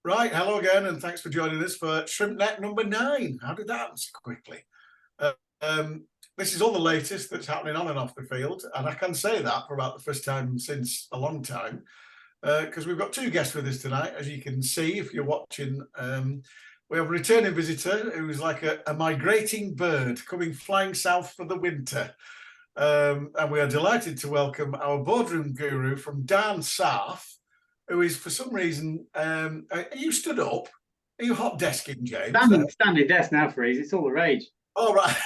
Right, hello again, and thanks for joining us for ShrimpNet number 9. How did that happen so quickly? Uh, this is all the latest that's happening on and off the field, and I can say that for about the first time since a long time, because we've got two guests with us tonight, as you can see if you're watching. We have a returning visitor who's like a migrating bird coming flying south for the winter. And we are delighted to welcome our boardroom guru from down south, who is for some reason, are you stood up? Are you hot desking, James? Standing desk now, Freeze. It's all the rage. Oh, right.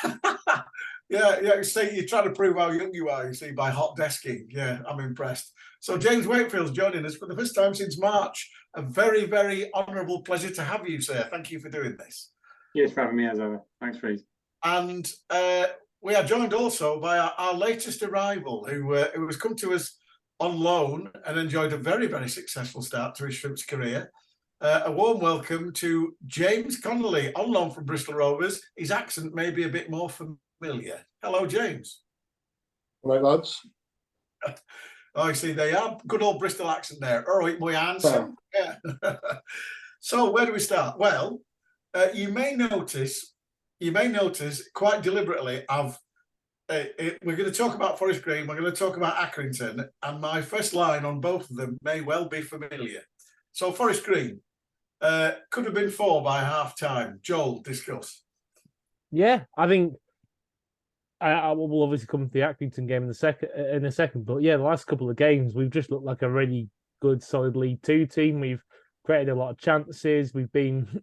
yeah. See, you're trying to prove how young you are, you see, by hot desking. Yeah, I'm impressed. So James Wakefield's joining us for the first time since March. A very, very honourable pleasure to have you, sir. Thank you for doing this. Cheers for having me, as ever. Thanks, Freeze. And we are joined also by our latest arrival, who has come to us on loan and enjoyed a very, very successful start to his Shrimp's career. A warm welcome to James Connolly, on loan from Bristol Rovers. His accent may be a bit more familiar. Hello, James. Right, lads. Oh, I see, they are good old Bristol accent there. All right, my handsome. Yeah. So where do we start? Well, you may notice quite deliberately, we're going to talk about Forest Green, we're going to talk about Accrington, and my first line on both of them may well be familiar. So Forest Green could have been 4 by half time. Joel, discuss. Yeah, I think I will obviously come to the Accrington game in a second, but yeah, the last couple of games we've just looked like a really good, solid League Two team. We've created a lot of chances. We've been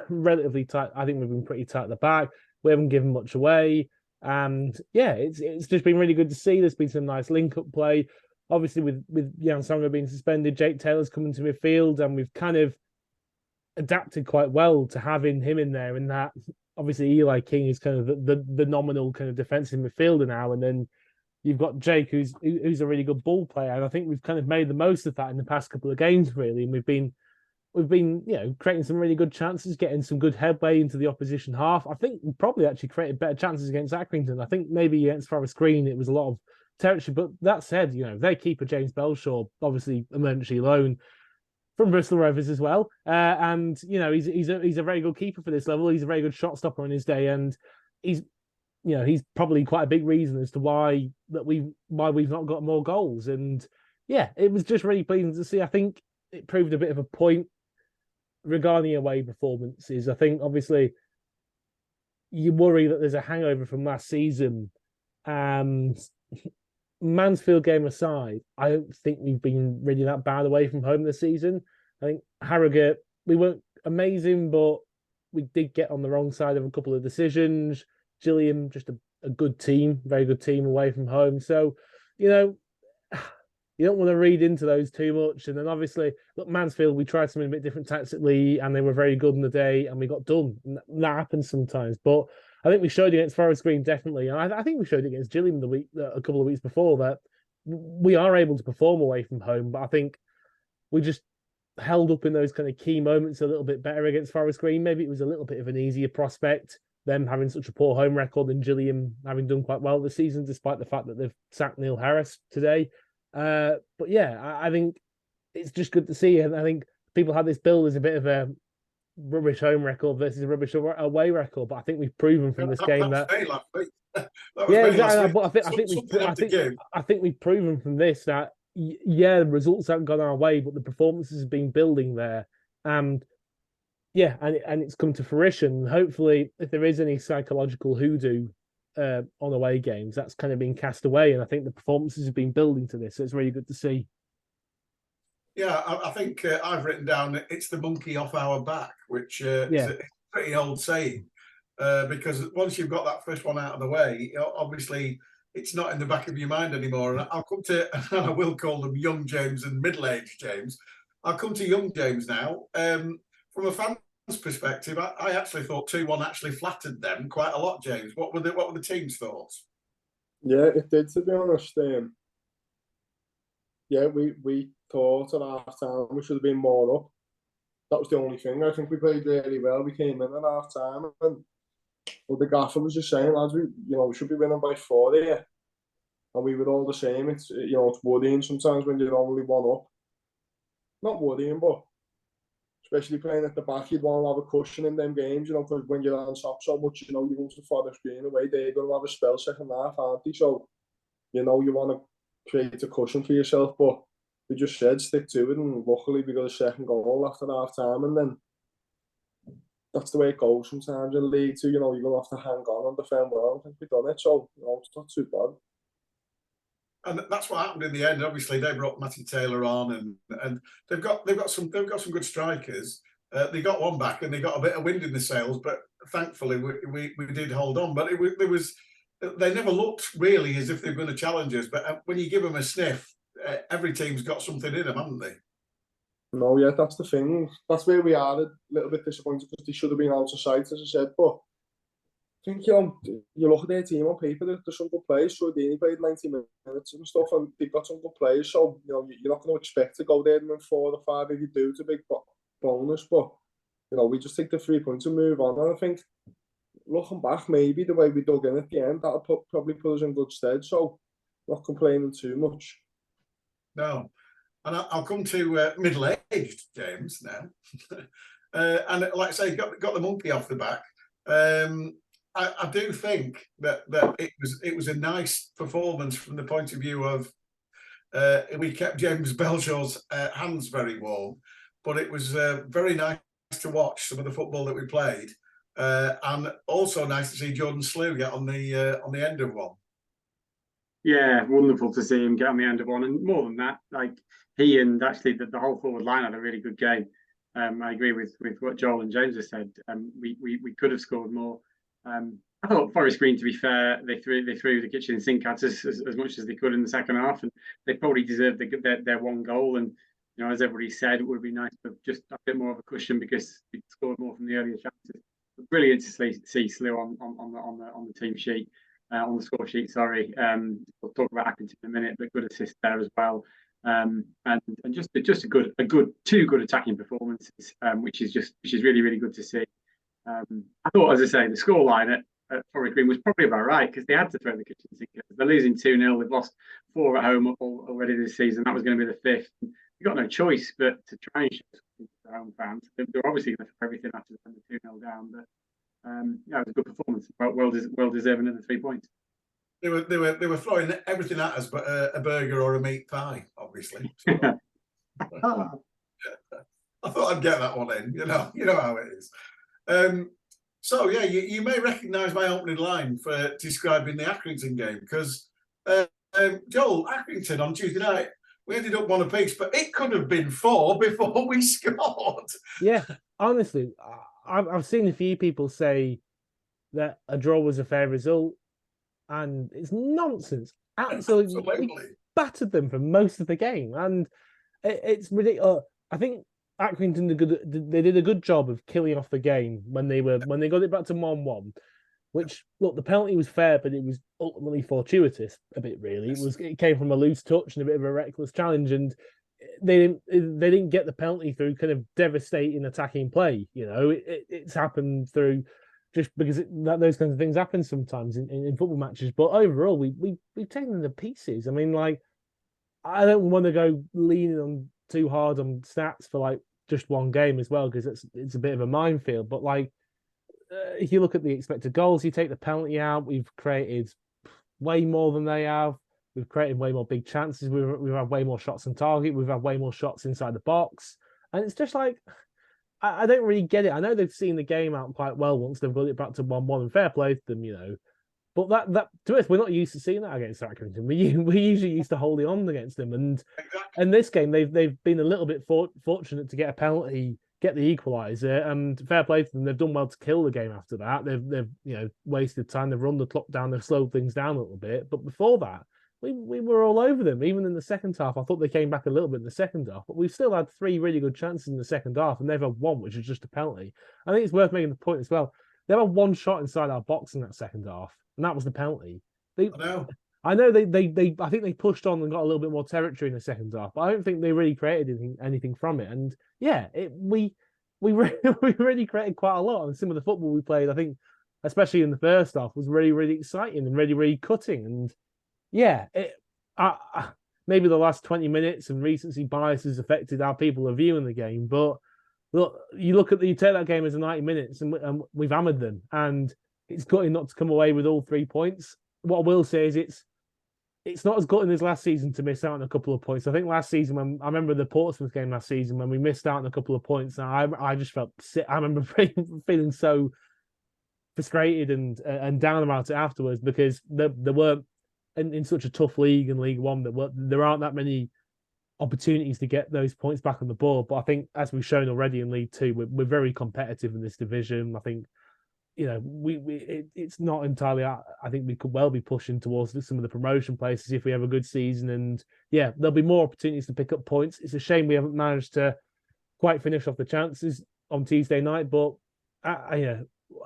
relatively tight. I think we've been pretty tight at the back. We haven't given much away. And yeah, it's just been really good to see. There's been some nice link-up play. Obviously, with Jan Sanger being suspended, Jake Taylor's coming to midfield, and we've kind of adapted quite well to having him in there. And that obviously Eli King is kind of the nominal kind of defensive midfielder now, and then you've got Jake, who's a really good ball player. And I think we've kind of made the most of that in the past couple of games, really. And we've been creating some really good chances, getting some good headway into the opposition half. I think we probably actually created better chances against Accrington. I think maybe against Forest Green it was a lot of territory, but that said, their keeper James Belshaw, obviously emergency loan from Bristol Rovers as well, and he's a very good keeper for this level. He's a very good shot stopper in his day, and he's probably quite a big reason as to why we've not got more goals. And yeah, it was just really pleasing to see. I think it proved a bit of a point regarding away performances. I think obviously you worry that there's a hangover from last season, and Mansfield game aside, I don't think we've been really that bad away from home this season. I think Harrogate, we weren't amazing, but we did get on the wrong side of a couple of decisions. Gillingham, just a good team, very good team away from home. So, you don't want to read into those too much. And then obviously, look, Mansfield, we tried something a bit different tactically, and they were very good in the day, and we got done. And that happens sometimes. But I think we showed against Forest Green, definitely. And I think we showed against Gillingham a couple of weeks before, that we are able to perform away from home. But I think we just held up in those kind of key moments a little bit better against Forest Green. Maybe it was a little bit of an easier prospect, them having such a poor home record, than Gillingham having done quite well this season, despite the fact that they've sacked Neil Harris today. But yeah, I think it's just good to see. And I think people had this bill as a bit of a rubbish home record versus a rubbish away record, but I think we've proven from this game that yeah, exactly. But I think we've proven from this that the results haven't gone our way, but the performances have been building there, and yeah, and it's come to fruition. Hopefully, if there is any psychological hoodoo on away games, that's kind of been cast away, and I think the performances have been building to this, so it's really good to see. Yeah, I think I've written down it's the monkey off our back, which is a pretty old saying, because once you've got that first one out of the way, obviously it's not in the back of your mind anymore. And I'll come to, and I will call them young James and middle-aged James. I'll come to young James now. From a fan's perspective, I actually thought 2-1 actually flattered them quite a lot, James. What were the team's thoughts? Yeah, it did, to be honest. Yeah, we thought at half time we should have been more up. That was the only thing. I think we played really well. We came in at half time, and the gaffer was just saying, lads, we should be winning by 4 here. And we were all the same. It's it's worrying sometimes when you're only 1 up. Not worrying, but especially playing at the back, you'd want to have a cushion in them games, you know, because when you're on top so much, you know, you go to Forest Green away, they're going to have a spell second half, aren't they? So, you know, you want to create a cushion for yourself, but we just said stick to it, and luckily we got a second goal after half time, and then that's the way it goes sometimes in League Two. You know, you're going to have to hang on and defend well. I think we've done it, so you know, it's not too bad. And that's what happened in the end. Obviously, they brought Matty Taylor on, and they've got some good strikers. They got one back, and they got a bit of wind in the sails. But thankfully, we did hold on. But they never looked really as if they were going to challenge us. But when you give them a sniff, every team's got something in them, haven't they? No, yeah, that's the thing. That's where we are a little bit disappointed because they should have been out of sight, as I said. But I think, you know, you look at their team on paper, there's some good players. So they played 90 minutes and stuff, and they've got some good players. So, you know, you're not going to expect to go there and win 4 or 5. If you do, it's a big bonus. But, you know, we just take the 3 points and move on. And I think, looking back, maybe the way we dug in at the end, that'll probably put us in good stead. So, not complaining too much. No. And I'll come to middle-aged James now. And like I say, got the monkey off the back. I do think that it was a nice performance from the point of view of we kept James Belshaw's hands very warm, but it was very nice to watch some of the football that we played, and also nice to see Jordan Slew get on the end of one. Yeah, wonderful to see him get on the end of one, and more than that, like he and actually the whole forward line had a really good game. I agree with what Joel and James have said. We could have scored more. I thought Forest Green, to be fair, they threw the kitchen sink at us as much as they could in the second half, and they probably deserved their one goal. And you know, as everybody said, it would be nice to just a bit more of a cushion because we scored more from the earlier chances. But brilliant to see Slew on the team sheet. On the score sheet, sorry. We'll talk about Accrington in a minute, but good assist there as well. And just two good attacking performances, which is really, really good to see. I thought, as I say, the scoreline at Forest Green was probably about right because they had to throw the kitchen sink. They're losing 2-0. They've lost 4 at home already this season. That was going to be the 5th. You've got no choice but to try and show something to their home fans. They're obviously going to throw everything after the 2-0 down, but yeah, it was a good performance. Well deserving of the 3 points. They were throwing everything at us, but a burger or a meat pie, obviously. So, I thought I'd get that one in. You know how it is. So yeah, you may recognise my opening line for describing the Accrington game because Joel, Accrington on Tuesday night, we ended up 1 apiece, but it could have been 4 before we scored. Yeah, honestly, I've seen a few people say that a draw was a fair result, and it's nonsense. Absolutely battered them for most of the game, and it's ridiculous. I think Accrington they did a good job of killing off the game when they got it back to 1-1. Which, look, the penalty was fair, but it was ultimately fortuitous a bit. Really, it came from a loose touch and a bit of a reckless challenge, and they didn't get the penalty through kind of devastating attacking play. You know, it's happened through just because those kinds of things happen sometimes in football matches. But overall, we've taken them to pieces. I mean, like, I don't want to go leaning on too hard on stats for like just one game as well because it's a bit of a minefield. But like, if you look at the expected goals, you take the penalty out, we've created way more than they have. We've created way more big chances. We've had way more shots on target. We've had way more shots inside the box. And it's just like, I don't really get it. I know they've seen the game out quite well once they've got it back to 1-1, and fair play to them, you know. But that to us, we're not used to seeing that against Accrington. We usually used to holding on against them. And in this game, they've been a little bit fortunate to get a penalty, get the equaliser, and fair play to them. They've done well to kill the game after that. They've wasted time. They've run the clock down. They've slowed things down a little bit. But before that, we were all over them. Even in the second half, I thought they came back a little bit in the second half. But we've still had 3 really good chances in the second half, and they've had 1, which is just a penalty. I think it's worth making the point as well. They had 1 shot inside our box in that second half, and that was the penalty. I know they I think they pushed on and got a little bit more territory in the second half, but I don't think they really created anything from it. And yeah, we really created quite a lot. And some of the football we played, I think, especially in the first half, was really, really exciting and really, really cutting. And yeah, maybe the last 20 minutes and recency bias has affected how people are viewing the game, but look, you take that game as a 90 minutes, and we've hammered them, and it's gutting not to come away with all 3 points. What I will say is it's not as gutting as last season to miss out on a couple of points. I think last season, when I remember the Portsmouth game last season, when we missed out on a couple of points, and I just felt sick. I remember feeling so frustrated and down about it afterwards, because there weren't in such a tough league in League One there aren't that many opportunities to get those points back on the board. But I think, as we've shown already in League Two, we're very competitive in this division. I think, it's not entirely. I think we could well be pushing towards some of the promotion places if we have a good season. And yeah, there'll be more opportunities to pick up points. It's a shame we haven't managed to quite finish off the chances on Tuesday night. But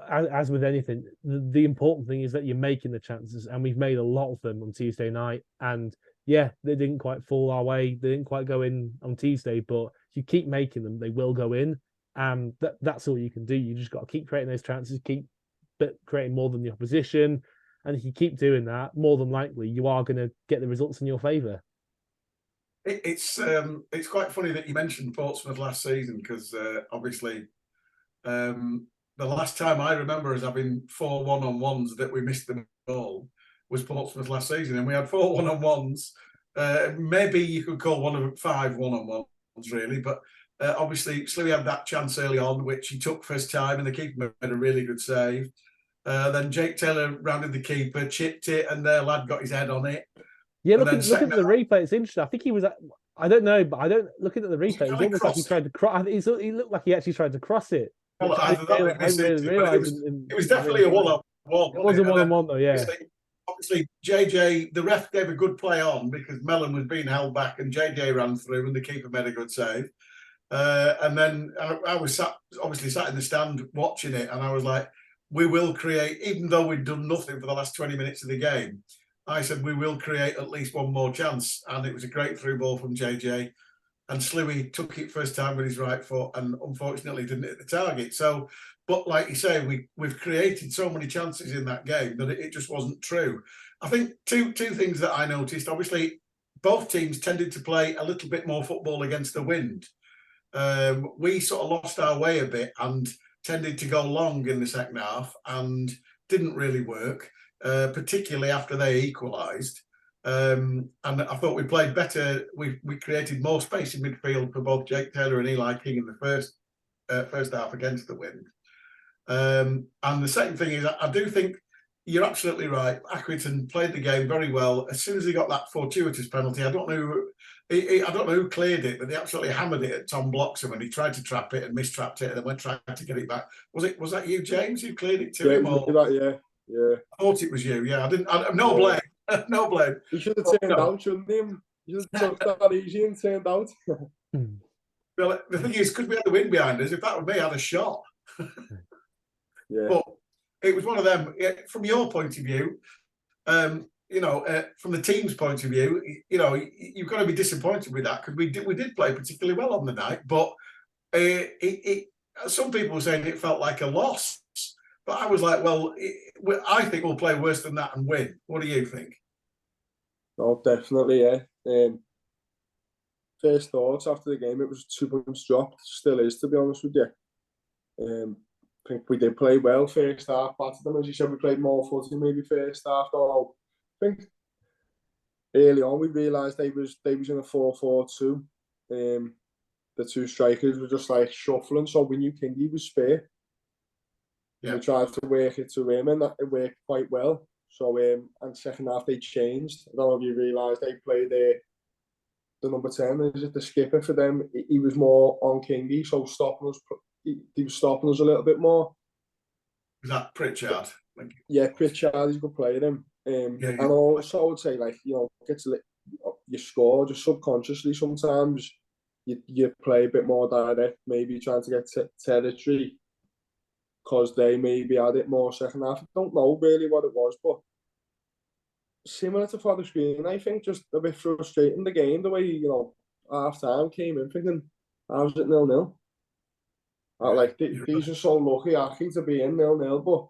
as with anything, the important thing is that you're making the chances, and we've made a lot of them on Tuesday night. And yeah, they didn't quite fall our way. They didn't quite go in on Tuesday, but if you keep making them, they will go in. And that's all you can do. You just got to keep creating those chances, keep creating more than the opposition. And if you keep doing that, more than likely you are going to get the results in your favour. It's quite funny that you mentioned Portsmouth last season, because obviously the last time I remember us having 4 1-on-1s that we missed them all was Portsmouth last season, and we had 4 1-on-1s. Maybe you could call one of them 5 1-on-1s, really, but obviously Sluy had that chance early on, which he took first time, and the keeper made a really good save. Then Jake Taylor rounded the keeper, chipped it, and their lad got his head on it. Yeah, looking at the replay, it's interesting. I think he was. I don't know, but looking at the replay, it was almost like he tried to cross. He looked like he actually tried to cross it. Well, I really realised it was definitely a 1-on-1. It was a 1-on-1 though, yeah. Obviously, JJ, the ref gave a good play on because Mellon was being held back, and JJ ran through, and the keeper made a good save. And then I was sat in the stand watching it, and I was like, we will create, even though we'd done nothing for the last 20 minutes of the game, I said we will create at least one more chance. And it was a great through ball from JJ. And Sluy took it first time with his right foot and unfortunately didn't hit the target. So, but like you say, we've created so many chances in that game that it just wasn't true. I think two things that I noticed. Obviously, both teams tended to play a little bit more football against the wind. We sort of lost our way a bit and tended to go long in the second half and didn't really work, particularly after they equalised. And I thought we played better. We created more space in midfield for both Jake Taylor and Eli King in the first half against the wind. And the second thing is, I do think you're absolutely right. Accrington played the game very well. As soon as he got that fortuitous penalty, I don't know who cleared it, but they absolutely hammered it at Tom Bloxham, and he tried to trap it and mistrapped it, and then went trying to get it back. Was that you, James, who cleared it to him? Yeah. I thought it was you. Yeah, I didn't. No blame. No blame. You should have turned out, shouldn't you? You should have took that easy and turned out. Well, the thing is, because we had the wind behind us, if that were me, I'd have shot. Yeah. But it was one of them. From your point of view, from the team's point of view, you've got to be disappointed with that, because we did play particularly well on the night. But some people were saying it felt like a loss. But I was like, well, I think we'll play worse than that and win. What do you think? Oh, definitely, yeah. First thoughts after the game, it was 2 points dropped. Still is, to be honest with you. I think we did play well first half. Battered them, as you said, we played more footy maybe first half. Though I think early on we realised they was in a 4-4-2. The two strikers were just like shuffling, so we knew Kingy was spare. Yeah. We tried to work it to him, and that it worked quite well. So, and second half they changed. I don't know if you realised they played the number 10. Is it the skipper for them? He was more on Kingy, so stopping us. He was stopping us a little bit more. Is that Pritchard? Yeah, Pritchard. He's a good player. And also I would say, you score just subconsciously. Sometimes you play a bit more direct, maybe trying to get territory, because they maybe had it more second half. I don't know really what it was, but similar to Forest Green, I think, just a bit frustrating the game, the way, half time came in thinking, how's it 0-0? These are so lucky actually to be in 0-0, but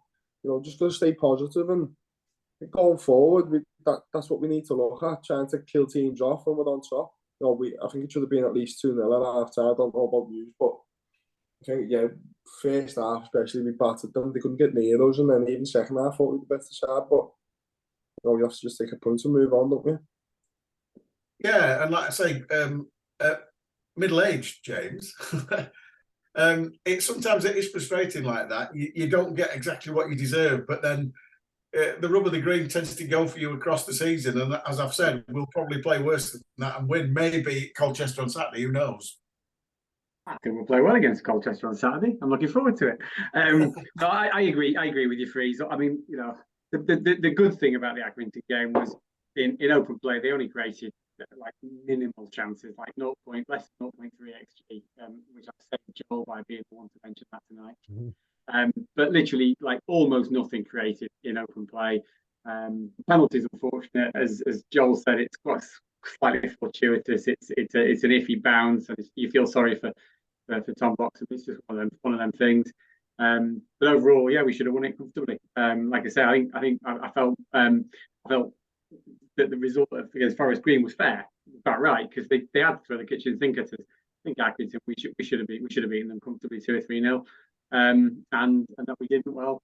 just got to stay positive and going forward. That's what we need to look at, trying to kill teams off when we're on top. I think it should have been at least 2-0 at half time. I don't know about you, but I think, yeah, first half especially, we battered them. They couldn't get near us, and then even second half, I thought we were the better side. But we have to just take a punch and move on, don't we? Yeah, and like I say, middle-aged James. Sometimes it is frustrating like that. You don't get exactly what you deserve, but then the rub of the green tends to go for you across the season. And as I've said, we'll probably play worse than that and win maybe Colchester on Saturday. Who knows? I think we'll play well against Colchester on Saturday. I'm looking forward to it. No, I agree. I agree with you, Freeze. I mean, the good thing about the Accrington game was in open play, they only created like minimal chances, like less than 0.3 xg, which I saved Joel by being the one to mention that tonight. But literally, like almost nothing created in open play. Penalties, unfortunate, as Joel said, it's quite slightly fortuitous. It's an iffy bounce, and you feel sorry for Tom Boxam. It's just one of them things. But overall, yeah, we should have won it comfortably. Like I said, I felt that the result against Forest Green was fair, about right, because they had to throw the kitchen sink at us. I think Accrington, we should have beaten them comfortably 2 or 3-0. And that we didn't. Well,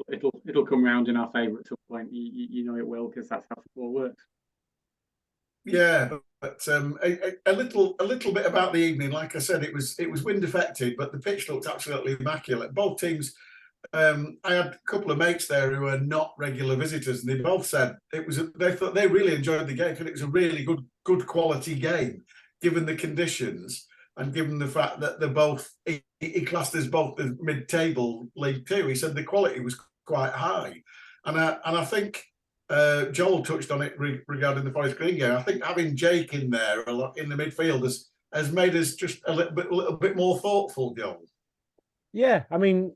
it'll come round in our favour at some point. You know it will, because that's how football works. Yeah, but a little bit about the evening. Like I said, it was wind affected, but the pitch looked absolutely immaculate. Both teams. I had a couple of mates there who are not regular visitors, and they both said they thought they really enjoyed the game, and it was a really good quality game, given the conditions and given the fact that they're both. He classed as both the mid-table League Two. He said the quality was quite high, and I think. Joel touched on it regarding the Forest Green game. I think having Jake in there a lot in the midfield has made us just a little bit more thoughtful, Joel. Yeah, I mean,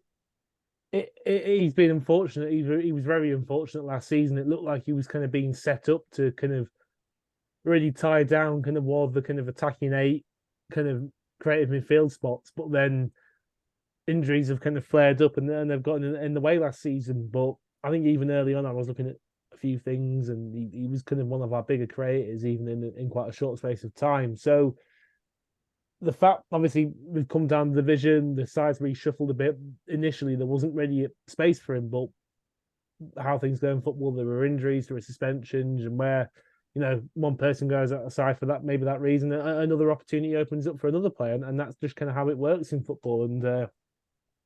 he's been unfortunate. He was very unfortunate last season. It looked like he was kind of being set up to kind of really tie down kind of more of the kind of attacking 8, kind of creative midfield spots. But then injuries have kind of flared up and they've gotten in the way last season. But I think even early on, I was looking at a few things, and he was kind of one of our bigger creators, even in quite a short space of time. So the fact, obviously, we've come down the division, the side's reshuffled a bit. Initially, there wasn't really space for him, but how things go in football, there were injuries, there were suspensions, and where one person goes aside for that, maybe that reason, another opportunity opens up for another player, and that's just kind of how it works in football. And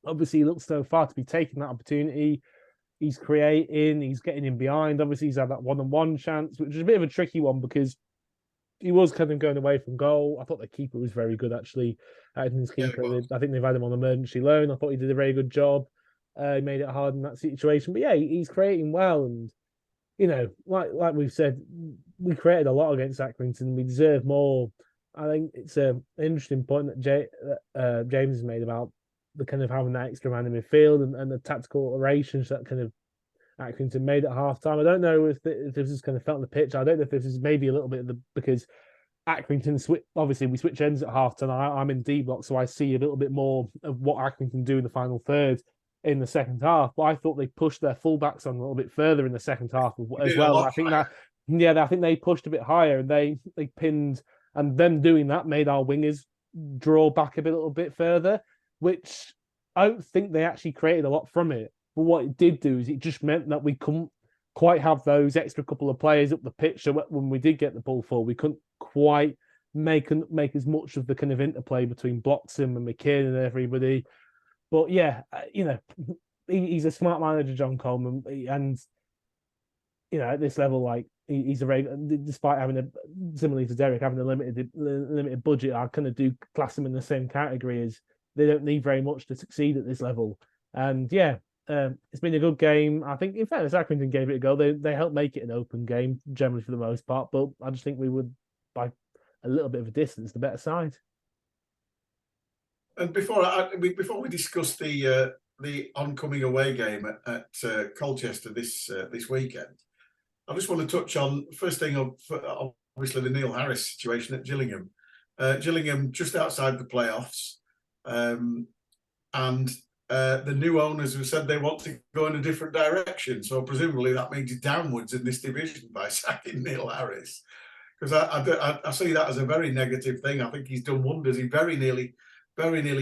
obviously, he looks so far to be taking that opportunity. He's creating, he's getting in behind. Obviously, he's had that one-on-one chance, which is a bit of a tricky one because he was kind of going away from goal. I thought the keeper was very good, actually. His keeper, I think they've had him on emergency loan. I thought he did a very good job. He made it hard in that situation. But yeah, he's creating well. And, like we've said, we created a lot against Accrington. We deserve more. I think it's an interesting point that James has made about the kind of having that extra man in midfield and the tactical alterations that kind of Accrington made at half time. I don't know if this is kind of felt on the pitch. I don't know if this is maybe a little bit of because Accrington obviously we switch ends at half time. I'm in D block, so I see a little bit more of what Accrington do in the final third in the second half. But I thought they pushed their fullbacks on a little bit further in the second half as well. I think I think they pushed a bit higher and they pinned, and them doing that made our wingers draw back a little bit further, which I don't think they actually created a lot from it. But what it did do is it just meant that we couldn't quite have those extra couple of players up the pitch. So when we did get the ball forward, we couldn't quite make as much of the kind of interplay between Bloxham and McKinn and everybody. But yeah, he's a smart manager, John Coleman, and at this level, like he's a very, despite having similarly to Derek, having a limited budget, I kind of do class him in the same category as they don't need very much to succeed at this level. And yeah, it's been a good game. I think, in fairness, Accrington gave it a go. They helped make it an open game generally for the most part, but I just think we would, by a little bit of a distance, the better side. And before we discuss the oncoming away game at Colchester this weekend, I just want to touch on first thing obviously the Neil Harris situation at Gillingham. Gillingham just outside the playoffs, and the new owners have said they want to go in a different direction. So presumably that means downwards in this division by sacking Neil Harris, because I see that as a very negative thing. I think he's done wonders. He very nearly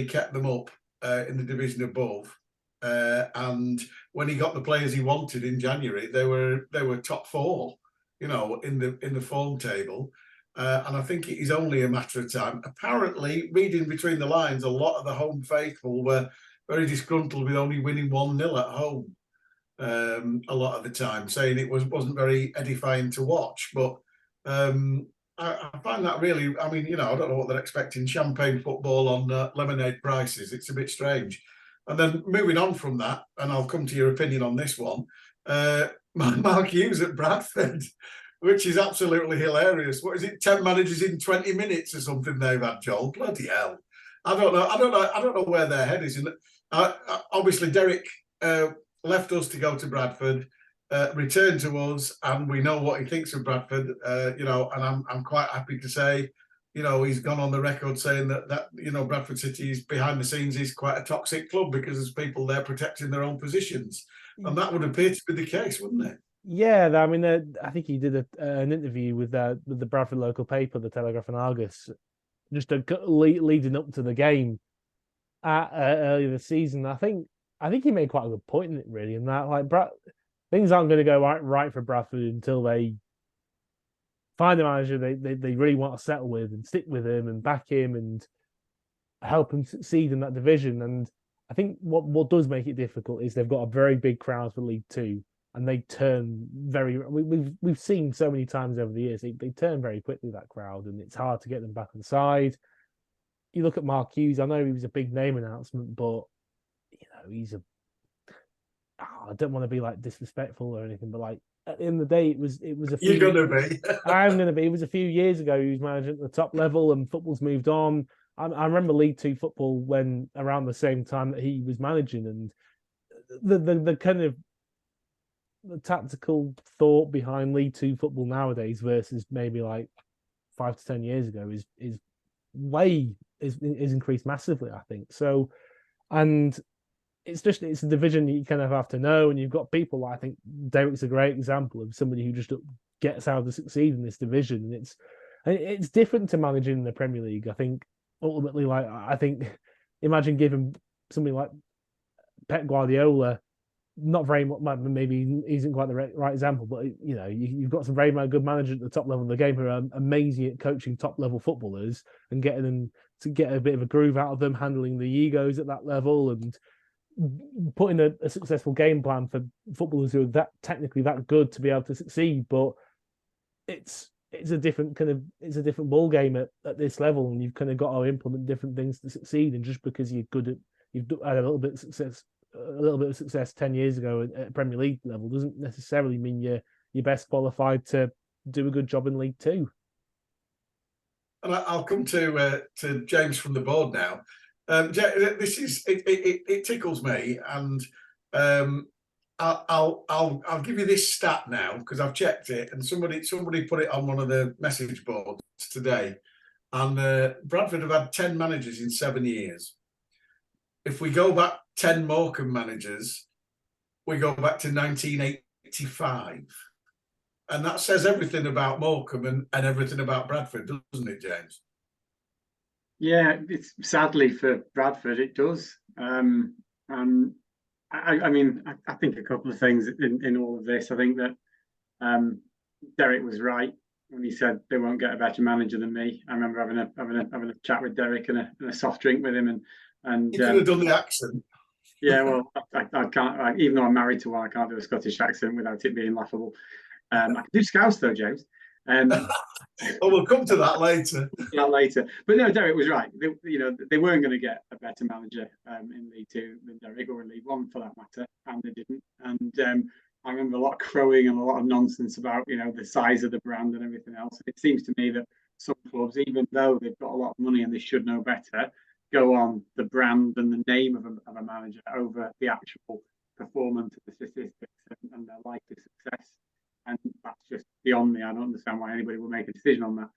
kept them up in the division above. And when he got the players he wanted in January, they were top 4, you know, in the form table. And I think it is only a matter of time. Apparently, reading between the lines, a lot of the home faithful were very disgruntled with only winning 1-0 at home. A lot of the time, saying it wasn't very edifying to watch. But I find that really, I mean, you know, I don't know what they're expecting, champagne football on lemonade prices. It's a bit strange. And then moving on from that, and I'll come to your opinion on this one, Mark Hughes at Bradford, which is absolutely hilarious. What is it, 10 managers in 20 minutes or something they've had, Joel? Bloody hell. I don't know where their head is. And obviously Derek left us to go to Bradford, returned to us, and we know what he thinks of Bradford, you know, and I'm quite happy to say, you know, he's gone on the record saying that you know, Bradford City is behind the scenes is quite a toxic club because there's people there protecting their own positions. And that would appear to be the case, wouldn't it? Yeah, I mean, I think he did an interview with the Bradford local paper, the Telegraph and Argus, just leading up to the game earlier this season. I think he made quite a good point in it, really, in that like things aren't going to go right for Bradford until they find a manager they really want to settle with and stick with him and back him and help him succeed in that division. And I think what does make it difficult is they've got a very big crowd for League Two, and they turn we've seen so many times over the years they turn very quickly, that crowd, and it's hard to get them back on side. You look at Mark Hughes. I know he was a big name announcement, but you know, he's I don't want to be like disrespectful or anything, but like at the end of the day, it was a few. You're gonna be. I'm gonna be. It was a few years ago. He was managing at the top level, and football's moved on. I remember League Two football when around the same time that he was managing, and the kind of the tactical thought behind League Two football nowadays versus maybe like 5 to 10 years ago is increased massively, I think. So, and it's a division you kind of have to know, and you've got people. I think Derek's a great example of somebody who just gets how to succeed in this division, and it's different to managing in the Premier League. I think ultimately, like imagine giving somebody like Pep Guardiola, not very much, maybe he isn't quite the right example, but you know, you've got some very good managers at the top level of the game who are amazing at coaching top level footballers and getting them to get a bit of a groove out of them, handling the egos at that level, and putting a successful game plan for footballers who are that technically that good to be able to succeed. But it's a different ball game at this level, and you've kind of got to implement different things to succeed. And just because you've had a little bit of success 10 years ago at Premier League level doesn't necessarily mean you're best qualified to do a good job in League Two. And I'll come to James from the board now. This is it tickles me, and I'll give you this stat now because I've checked it, and somebody put it on one of the message boards today. And Bradford have had 10 managers in 7 years. If we go back 10 Morecambe managers, we go back to 1985. And that says everything about Morecambe and everything about Bradford, doesn't it, James? Yeah, it's sadly for Bradford, it does. I mean, I think a couple of things in all of this. I think that Derek was right when he said they won't get a better manager than me. I remember having a chat with Derek and a soft drink with him, and you could have done the accent. Yeah, well, I can't. Even though I'm married to one, I can't do a Scottish accent without it being laughable. I can do Scouse though, James. Well, we'll come to that later. But no, Derek was right. They weren't going to get a better manager in League Two than Derek, or in League One for that matter, and they didn't. And I remember a lot of crowing and a lot of nonsense about the size of the brand and everything else. It seems to me that some clubs, even though they've got a lot of money and they should know better, go on the brand and the name of a manager over the actual performance of the statistics and their likely success. And that's just beyond me. I don't understand why anybody would make a decision on that.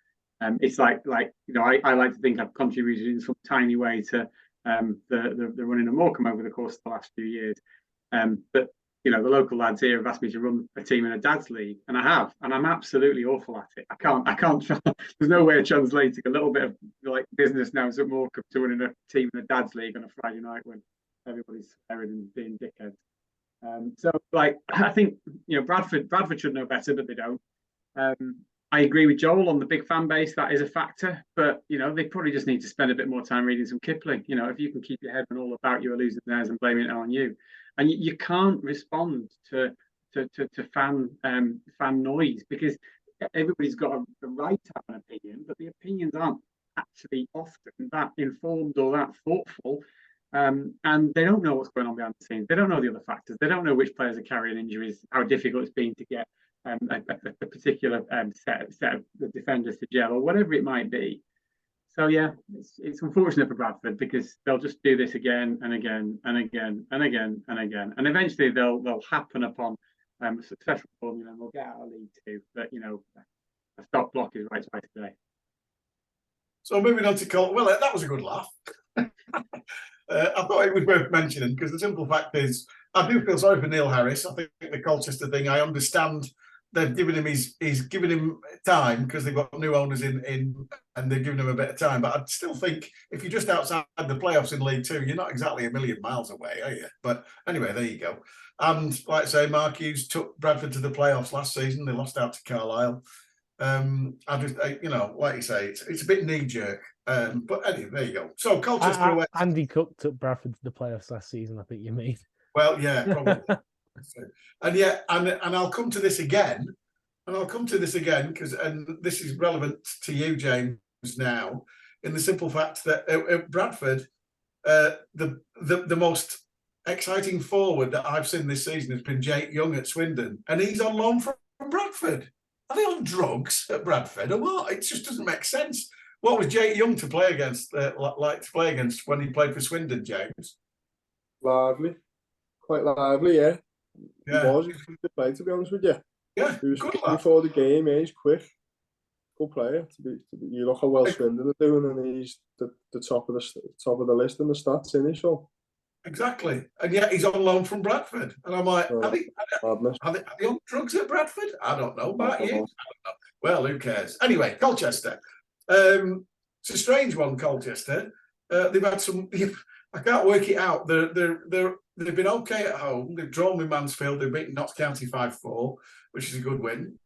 It's like I like to think I've contributed in some tiny way to the running of Morecambe over the course of the last few years. But you know, the local lads here have asked me to run a team in a dad's league, and I have, and I'm absolutely awful at it. I can't. There's no way of translating a little bit of like business now, so more to running a team in a dad's league on a Friday night when everybody's swearing and being dickheads. So, like, I think, you know, Bradford should know better, but they don't. I agree with Joel on the big fan base. That is a factor, but you know, they probably just need to spend a bit more time reading some Kipling. You know, if you can keep your head on all about you are losing theirs and blaming it on you, and you can't respond to fan noise, because everybody's got a right to have an opinion, but the opinions aren't actually often that informed or that thoughtful. And they don't know what's going on behind the scenes. They don't know the other factors. They don't know which players are carrying injuries, how difficult it's been to get a particular set of the defenders to gel, or whatever it might be. So yeah, it's unfortunate for Bradford, because they'll just do this again and again and again and again and again, and eventually they'll happen upon a successful formula and they'll get out of League Two. But you know, a stop block is right twice a day. So moving on to Col, well, that was a good laugh. I thought it was worth mentioning, because the simple fact is, I do feel sorry for Neil Harris. I think the Colchester thing, I understand they've given him he's given him time because they've got new owners in and they've given him a bit of time. But I'd still think if you're just outside the playoffs in League Two, you're not exactly a million miles away, are you? But anyway, there you go. And like I say, Mark Hughes took Bradford to the playoffs last season. They lost out to Carlisle. You know, like you say, it's a bit knee jerk. But anyway, there you go. So Colchester, Andy Cook took Bradford to the playoffs last season, I think you mean. Well, yeah, probably. And yeah, and I'll come to this again, because this is relevant to you, James, now, in the simple fact that at Bradford, the most exciting forward that I've seen this season has been Jake Young at Swindon, and he's on loan from Bradford. Are they on drugs at Bradford or what? It just doesn't make sense. What was Jake Young to play against, like to play against when he played for Swindon, James? Lively, quite lively, yeah. Yeah. He was a good player, to be honest with you. Yeah, he was good quick lad. before the game. Yeah, he's quick, good player. You look how well Swindon are doing, and he's the top of the list in the stats, isn't he? So exactly, and yet he's on loan from Bradford, and I'm like, are they on drugs at Bradford? I don't know about you. I don't know. Well, who cares? Anyway, Colchester. It's a strange one, Colchester. They've had some. I can't work it out. They've been okay at home. They've drawn with Mansfield. They've beaten Notts County 5-4, which is a good win.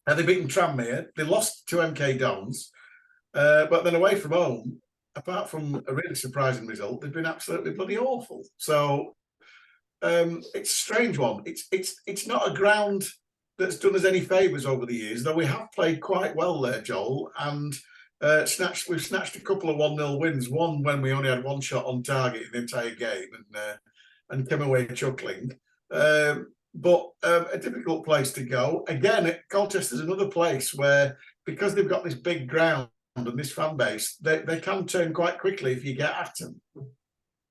And they've beaten Tranmere. They lost to MK Dons, but then away from home, apart from a really surprising result, they've been absolutely bloody awful. So it's a strange one. It's not a ground that's done us any favours over the years, though we have played quite well there, Joel, and we've snatched a couple of 1-0 wins. One when we only had one shot on target in the entire game, and came away chuckling. But a difficult place to go. Again, Colchester's another place where, because they've got this big ground and this fan base, they can turn quite quickly if you get at them.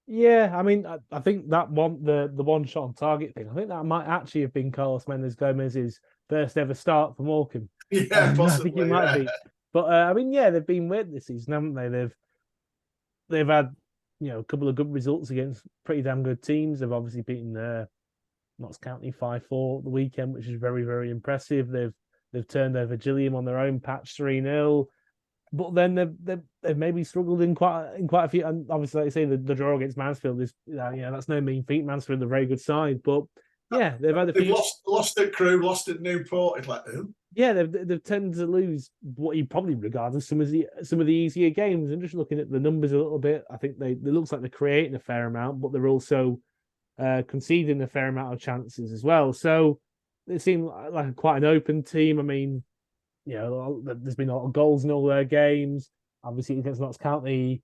Yeah, I mean, I think that one, the one shot on target thing, I think that might actually have been Carlos Mendes Gomez's first ever start for Morecambe. Yeah, possibly. I think it might be. But I mean, yeah, they've been weird this season, haven't they? They've had, you know, a couple of good results against pretty damn good teams. They've obviously beaten Notts County 5-4 the weekend, which is very, very impressive. They've turned over Gilliam on their own patch 3-0. But then they've maybe struggled in quite a few, and obviously, like you say, the draw against Mansfield is, that's no mean feat. Mansfield are a very good side, but yeah, they've had a few. Lost at Crewe, lost at Newport. It's like, who? Yeah, they've tended to lose what you probably regard as some of the easier games. And just looking at the numbers a little bit, I think it looks like they're creating a fair amount, but they're also conceding a fair amount of chances as well. So they seem like quite an open team. I mean, you know, there's been a lot of goals in all their games. Obviously, against Notts County,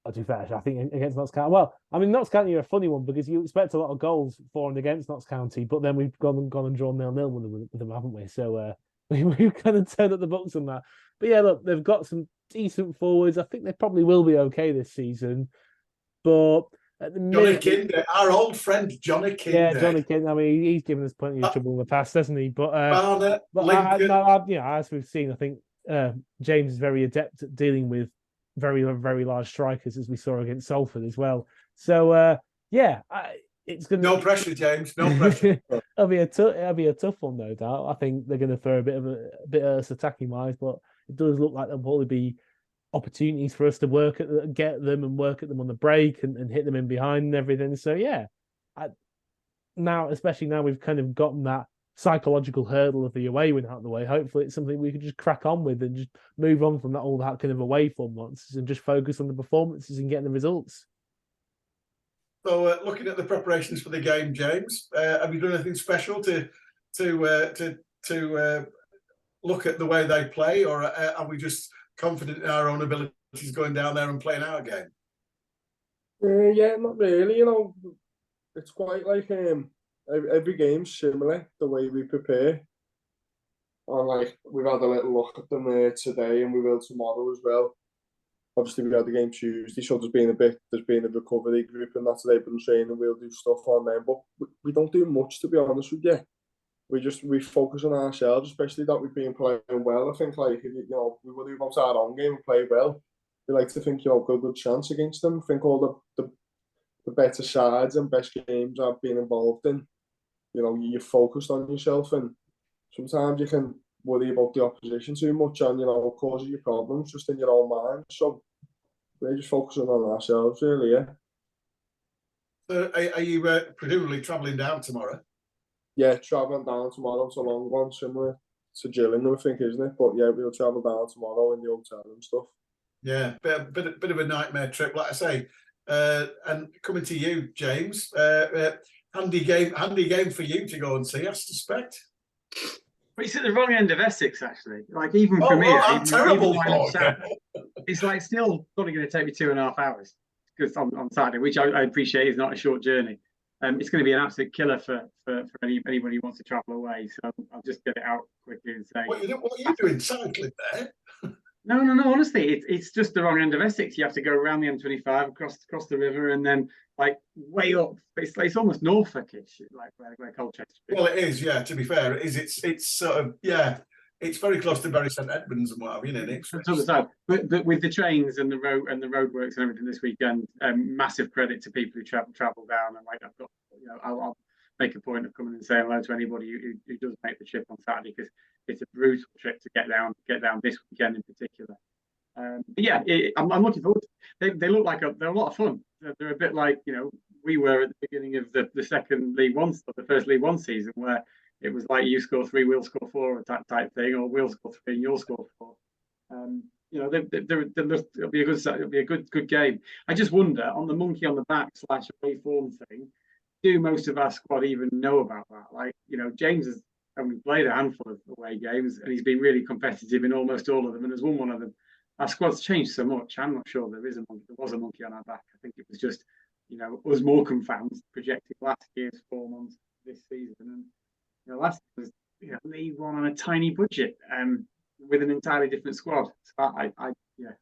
to be fair, I think against Notts County. Well, I mean, Notts County are a funny one because you expect a lot of goals for and against Notts County, but then we've gone and drawn 0-0 with them, haven't we? So we've kind of turned up the books on that. But yeah, look, they've got some decent forwards. I think they probably will be okay this season. But at the Johnny Kinder, our old friend Johnny Kinder. Yeah, Johnny Kinder. I mean, he's given us plenty of trouble in the past, hasn't he? But as we've seen, I think James is very adept at dealing with very, very large strikers, as we saw against Salford as well. So it's gonna No pressure, James. No pressure. it'll be a tough one, no doubt. I think they're gonna throw a bit of us attacking wise, but it does look like there'll probably be opportunities for us to get them and work at them on the break and hit them in behind and everything. So yeah, especially now we've kind of gotten that psychological hurdle of the away win out of the way. Hopefully, it's something we can just crack on with and just move on from all that kind of away form nonsense and just focus on the performances and getting the results. So, looking at the preparations for the game, James, have you done anything special to look at the way they play, or are we just confident in our own abilities going down there and playing our game? Yeah, not really. It's quite like every game's similar the way we prepare. And like we've had a little look at them today, and we will tomorrow as well. Obviously, we had the game Tuesday, so there's been a recovery group, and that's they've been training. We'll do stuff on them, but we don't do much, to be honest with you. We focus on ourselves, especially that we've been playing well. I think like we worry about our own game and play well. We like to think got a good chance against them. I think all the better sides and best games I've been involved in, you're focused on yourself, and sometimes you can worry about the opposition too much, and it causes you problems just in your own mind. So we're just focusing on ourselves, really. Yeah. So are you presumably travelling down tomorrow? Yeah, travelling down tomorrow. It's a long one, similar to Gillingham, I think, isn't it? But yeah, we'll travel down tomorrow in the hotel and stuff. Yeah, bit of a nightmare trip, like I say. And coming to you, James, handy game for you to go and see, I suspect. But it's at the wrong end of Essex, actually. Like even for me, I'm terrible. It's like still probably going to take me 2.5 hours because on Saturday, which I appreciate is not a short journey. It's going to be an absolute killer for anybody who wants to travel away. So I'll just get it out quickly and say. What are you doing cycling there? No. Honestly, it's just the wrong end of Essex. You have to go around the M25 across the river and then like way up. It's almost Norfolkish, like where Colchester is. Well, it is. Yeah. To be fair, it is. It's sort of It's very close to Bury St Edmunds and what have you, isn't it? To the side. But with the trains and the roadworks and everything this weekend, massive credit to people who travel down. And like I've got, I'll make a point of coming and saying hello to anybody who does make the trip on Saturday, because it's a brutal trip to get down this weekend in particular. But yeah, I'm looking forward to it. They look like they're a lot of fun. They're a bit like we were at the beginning of the second League One, the first League One season, where it was like you score 3, we'll score 4, type thing, or we'll score 3 and you'll score 4. It'll be a good game. I just wonder, on the monkey on the back / away form thing, do most of our squad even know about that? Like, James has only played a handful of away games, and he's been really competitive in almost all of them, and has won one of them. Our squad's changed so much. I'm not sure there was a monkey on our back. I think it was just, us Morecambe fans projecting last year's form on this season, and last year was League One on a tiny budget, with an entirely different squad. So I'm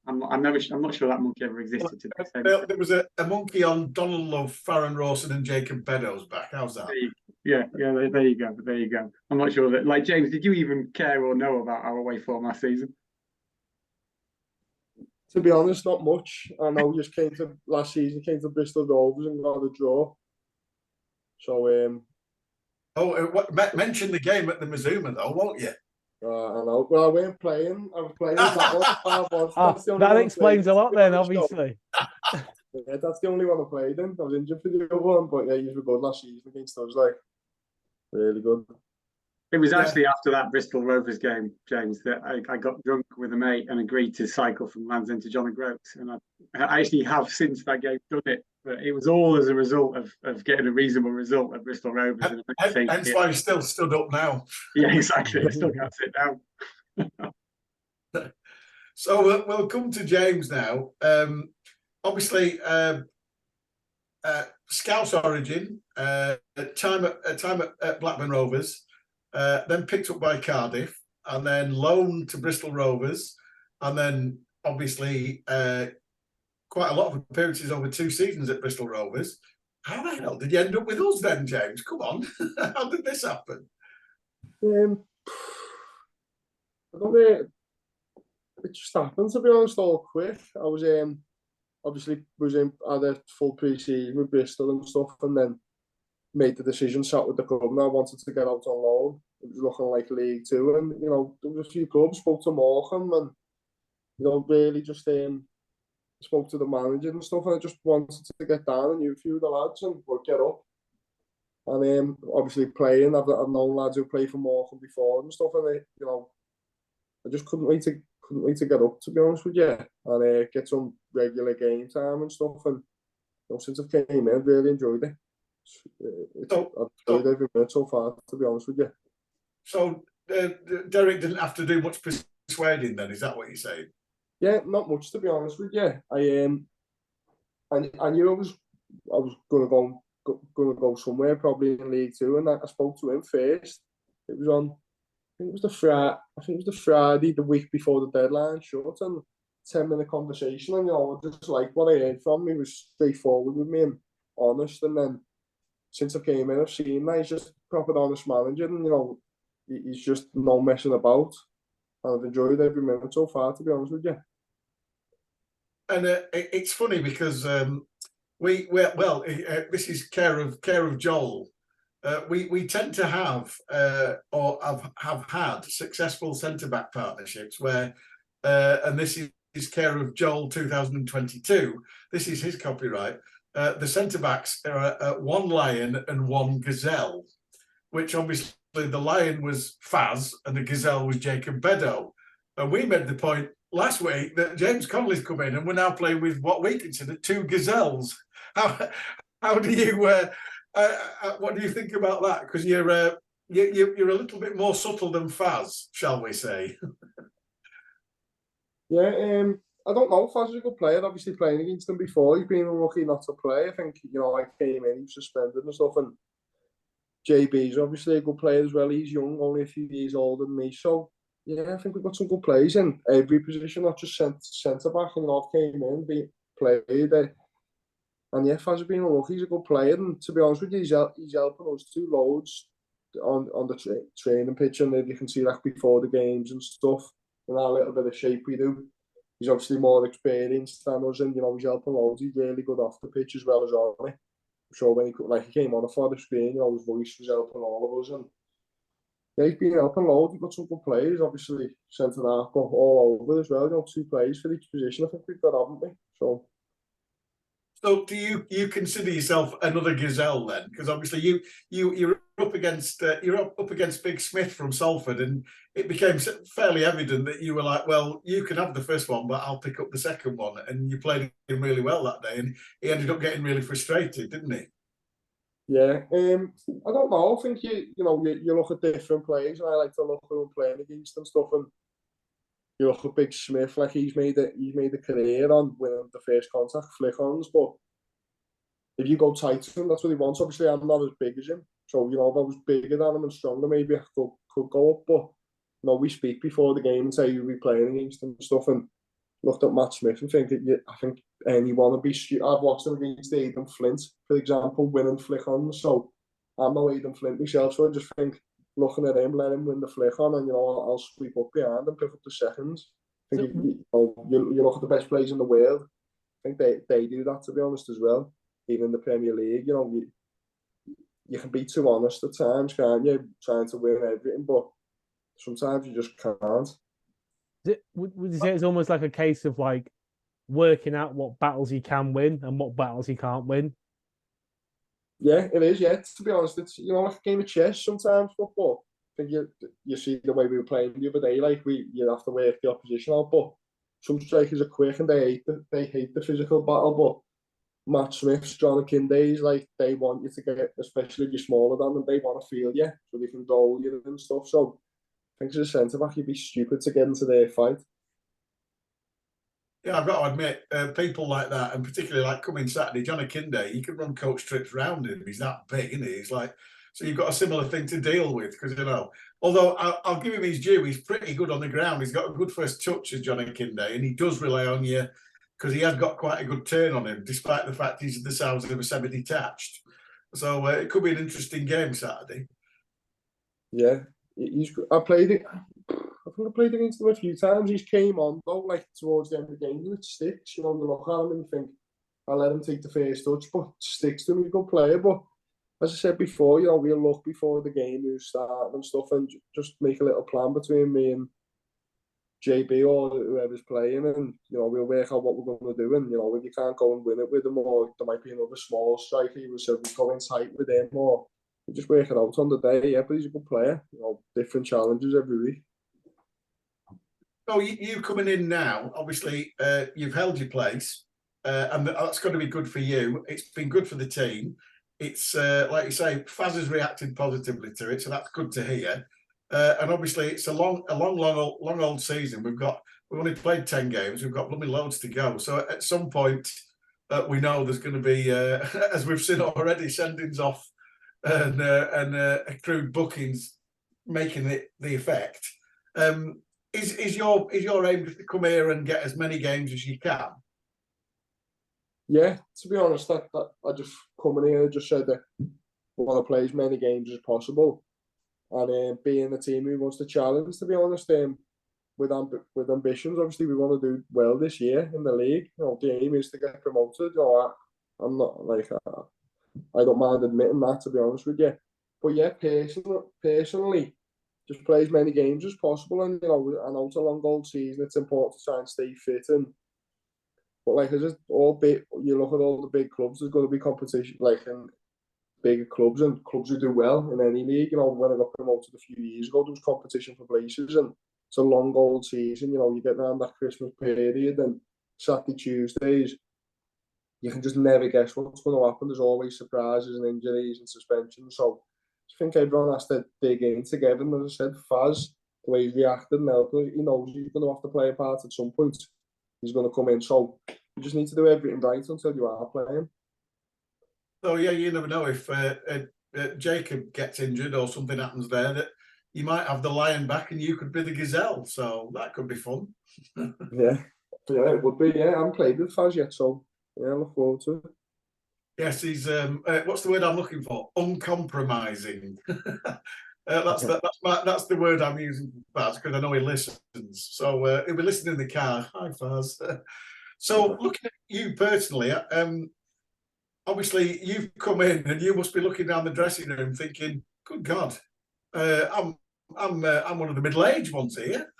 not sure that monkey ever existed. There was a monkey on Donald Love, Farron Rawson, and Jacob Beddoes back. How's that? Yeah. There you go. I'm not sure that. Like, James, did you even care or know about our away form last season? To be honest, not much. I know we just came to Bristol Rovers and got a draw. So mention the game at the Mazuma though, won't you? I know. Well, I weren't playing. I was playing that one. That explains a lot then, obviously. Yeah, that's the only one I played in. I was injured for the other one, but yeah, you were good last season against us. Like, really good. It was actually after that Bristol Rovers game, James, that I got drunk with a mate and agreed to cycle from Land's End to John O'Groats. And I actually have since that game done it. But it was all as a result of getting a reasonable result at Bristol Rovers. Hence why you still stood up now. Yeah, exactly. I still can't sit down. So we'll come to James now. Obviously, Scouse origin, time at Blackburn Rovers, then picked up by Cardiff, and then loaned to Bristol Rovers, and then obviously quite a lot of appearances over 2 seasons at Bristol Rovers. How the hell did you end up with us then, James? Come on, how did this happen? I don't know. It just happened, to be honest, all quick. I was obviously had a full pre-season with Bristol and stuff, and then made the decision, sat with the club now, wanted to get out on loan. It was looking like League Two, and you know, there was a few clubs, spoke to Morecambe, and you know, really just spoke to the manager and stuff, and I just wanted to get down and knew a few of the lads and would get up. And obviously playing, I've known lads who played for Morecambe before and stuff, and you know, I just couldn't wait to get up, to be honest with you, and get some regular game time and stuff. And you know, since I came in, really enjoyed it. I've enjoyed every minute so far, to be honest with you. So Derek didn't have to do much persuading then, is that what you're saying? Yeah, not much, to be honest with you. I knew I was gonna go somewhere, probably in League Two, and I spoke to him first. It was on, I think it was the Friday, the week before the deadline shut, and 10-minute conversation, and you know, just like what I heard from him, he was straightforward with me and honest. And then since I came in, I've seen that he's just a proper honest manager, and you know, he's just no messing about. And I've enjoyed every minute so far, to be honest with you. And it's funny because this is care of Joel. We tend to have or have had successful centre back partnerships where, and this is care of Joel 2022. This is his copyright. The centre backs are one lion and one gazelle, which obviously the lion was Faz and the gazelle was Jacob Beddoe. And we made the point last week that James Connolly's come in and we're now playing with what we consider two gazelles. How do you what do you think about that? Because you're a little bit more subtle than Faz, shall we say? Yeah, I don't know. Faz is a good player. Obviously, playing against him before, he's been unlucky not to play. I think, you know, I came in, he was suspended and stuff, and JB's obviously a good player as well. He's young, only a few years older than me. So, yeah, I think we've got some good players in every position, not just centre back. And I've came in, played. And yeah, Faz has been unlucky. He's a good player. And to be honest with you, he's helping us too loads on the training pitch. And you can see that before the games and stuff. In our little bit of shape we do. He's obviously more experienced than us, and you know, he's helping loads. He's really good off the pitch as well as on it. So when he came on for the screen, you know, his voice was helping all of us, and yeah, he's been helping loads. We've got some good players, obviously centre half, but all over as well. You know, 2 players for each position. I think we've got, haven't we? So do you consider yourself another gazelle then? Because obviously you're up against Big Smith from Salford, and it became fairly evident that you were like, well, you can have the first one, but I'll pick up the second one. And you played him really well that day, and he ended up getting really frustrated, didn't he? yeah, I don't know. I think you look at different players, and I like to look who I'm playing against and stuff. And you look at Big Smith, like he's made a career on winning the first contact flick-ons, but if you go tight to him, that's what he wants. Obviously, I'm not as big as him, so you know, if I was bigger than him and stronger, maybe I could go up. But you know, we speak before the game and say you'll be playing against him and stuff. And looked at Matt Smith and think I think anyone would be. I've watched him against Aidan Flint, for example, winning flick-ons. So I'm no Aidan Flint myself, so I just think looking at him, let him win the flick-on, and you know, I'll sweep up behind and pick up the seconds. I think you look at the best players in the world. I think they do that, to be honest, as well. Even in the Premier League, you know, you can be too honest at times, can't you? Trying to win everything, but sometimes you just can't. Would you say it's almost like a case of like working out what battles you can win and what battles you can't win? Yeah, it is. Yeah, to be honest, it's, you know, like a game of chess sometimes. Football. I think you see the way we were playing the other day. Like you have to work the opposition out, but some strikers are quick and they hate the physical battle. But Matt Smith's, John Kindays, like they want you to get, especially if you're smaller than them, they want to feel you so they can goal you and stuff. So I think as a centre back, you'd be stupid to get into their fight. Yeah, I've got to admit, people like that, and particularly like coming Saturday, Johnny Kinday, you can run coach trips round him. He's that big, isn't he? He's like, so you've got a similar thing to deal with, because, you know, although I'll give him his due, he's pretty good on the ground. He's got a good first touch as Johnny Kinday, and he does rely on you because he has got quite a good turn on him, despite the fact he's the size of a semi-detached. So it could be an interesting game Saturday. Yeah, I think I played against him a few times. He's came on though, like towards the end of the game, and it sticks. You know, you look at him and you think, I'll let him take the first touch, but it sticks to him. He's a good player, but as I said before, you know, we'll look before the game who's starting and stuff, and just make a little plan between me and JB or whoever's playing, and you know, we'll work out what we're going to do. And you know, if you can't go and win it with them, or there might be another small striker who said we go in tight with him, or we just work it out on the day. Yeah, but he's a good player. You know, different challenges every week. So you coming in now, obviously, you've held your place, and that's going to be good for you. It's been good for the team. It's like you say, Faz has reacted positively to it, so that's good to hear. And obviously, it's a long old season. We've only played 10 games. We've got blooming loads to go. So at some point, we know there's going to be, as we've seen already, sendings off and accrued bookings making it the effect. Is your aim just to come here and get as many games as you can? Yeah, to be honest, that I just coming here, just said that we want to play as many games as possible, and being a team who wants to challenge. To be honest, with ambitions, obviously we want to do well this year in the league. You know, the aim is to get promoted. You know, I'm not like I don't mind admitting that, to be honest with you. But yeah, personally, just play as many games as possible, and you know, I know it's a long old season. It's important to try and stay fit, but like I just you look at all the big clubs. There's going to be competition, like in bigger clubs and clubs who do well in any league. You know, when I got promoted a few years ago, there was competition for places, and it's a long old season. You know, you get around that Christmas period and Saturday, Tuesdays, you can just never guess what's going to happen. There's always surprises and injuries and suspensions. So I think everyone has to dig in together. And as I said, Faz, the way he's reacted now, he knows he's going to have to play a part at some point. He's going to come in. So you just need to do everything right until you are playing. So yeah, you never know if Jacob gets injured or something happens there, that you might have the lion back and you could be the gazelle. So that could be fun. Yeah, it would be. Yeah, I haven't played with Faz yet, so yeah, I look forward to it. Yes, he's what's the word I'm looking for? Uncompromising. That's the word I'm using for Faz, because I know he listens. So he'll be listening in the car. Hi, Faz. So looking at you personally, obviously you've come in and you must be looking down the dressing room thinking, "Good God, I'm one of the middle-aged ones here."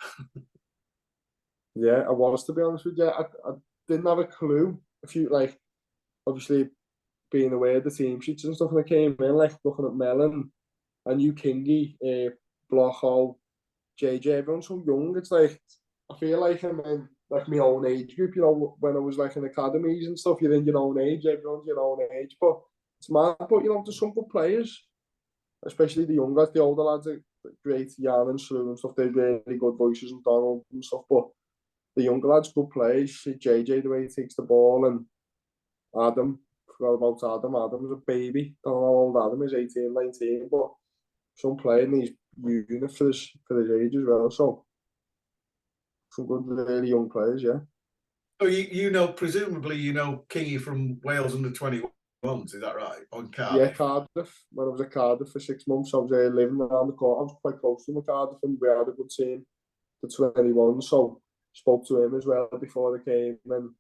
Yeah, I was, to be honest with you. I didn't have a clue. Obviously being aware of the team sheets and stuff, and I came in like looking at Mellon, and you Kingy, Blocho, JJ, everyone's so young. It's like I feel like I'm in like my own age group. You know, when I was like in academies and stuff, you're in your own age. Everyone's your own age, but it's mad. But you know, there's some good players, especially the young lads. The older lads are great, Jan and Slew and stuff. They're really good voices, and Donald and stuff. But the younger lads, good players. See JJ, the way he takes the ball, and Adam. Forgot about Adam. Adam's a baby. Don't know how old Adam is, 18, 19, but some playing these units for his age as well. So some good, really young players, yeah. So you know, presumably you know Kingy from Wales under 21s, is that right? On Cardiff? Yeah, Cardiff. When I was at Cardiff for 6 months, I was living around the corner. I was quite close to him at Cardiff, and we had a good team, the 21. So spoke to him as well before the game, and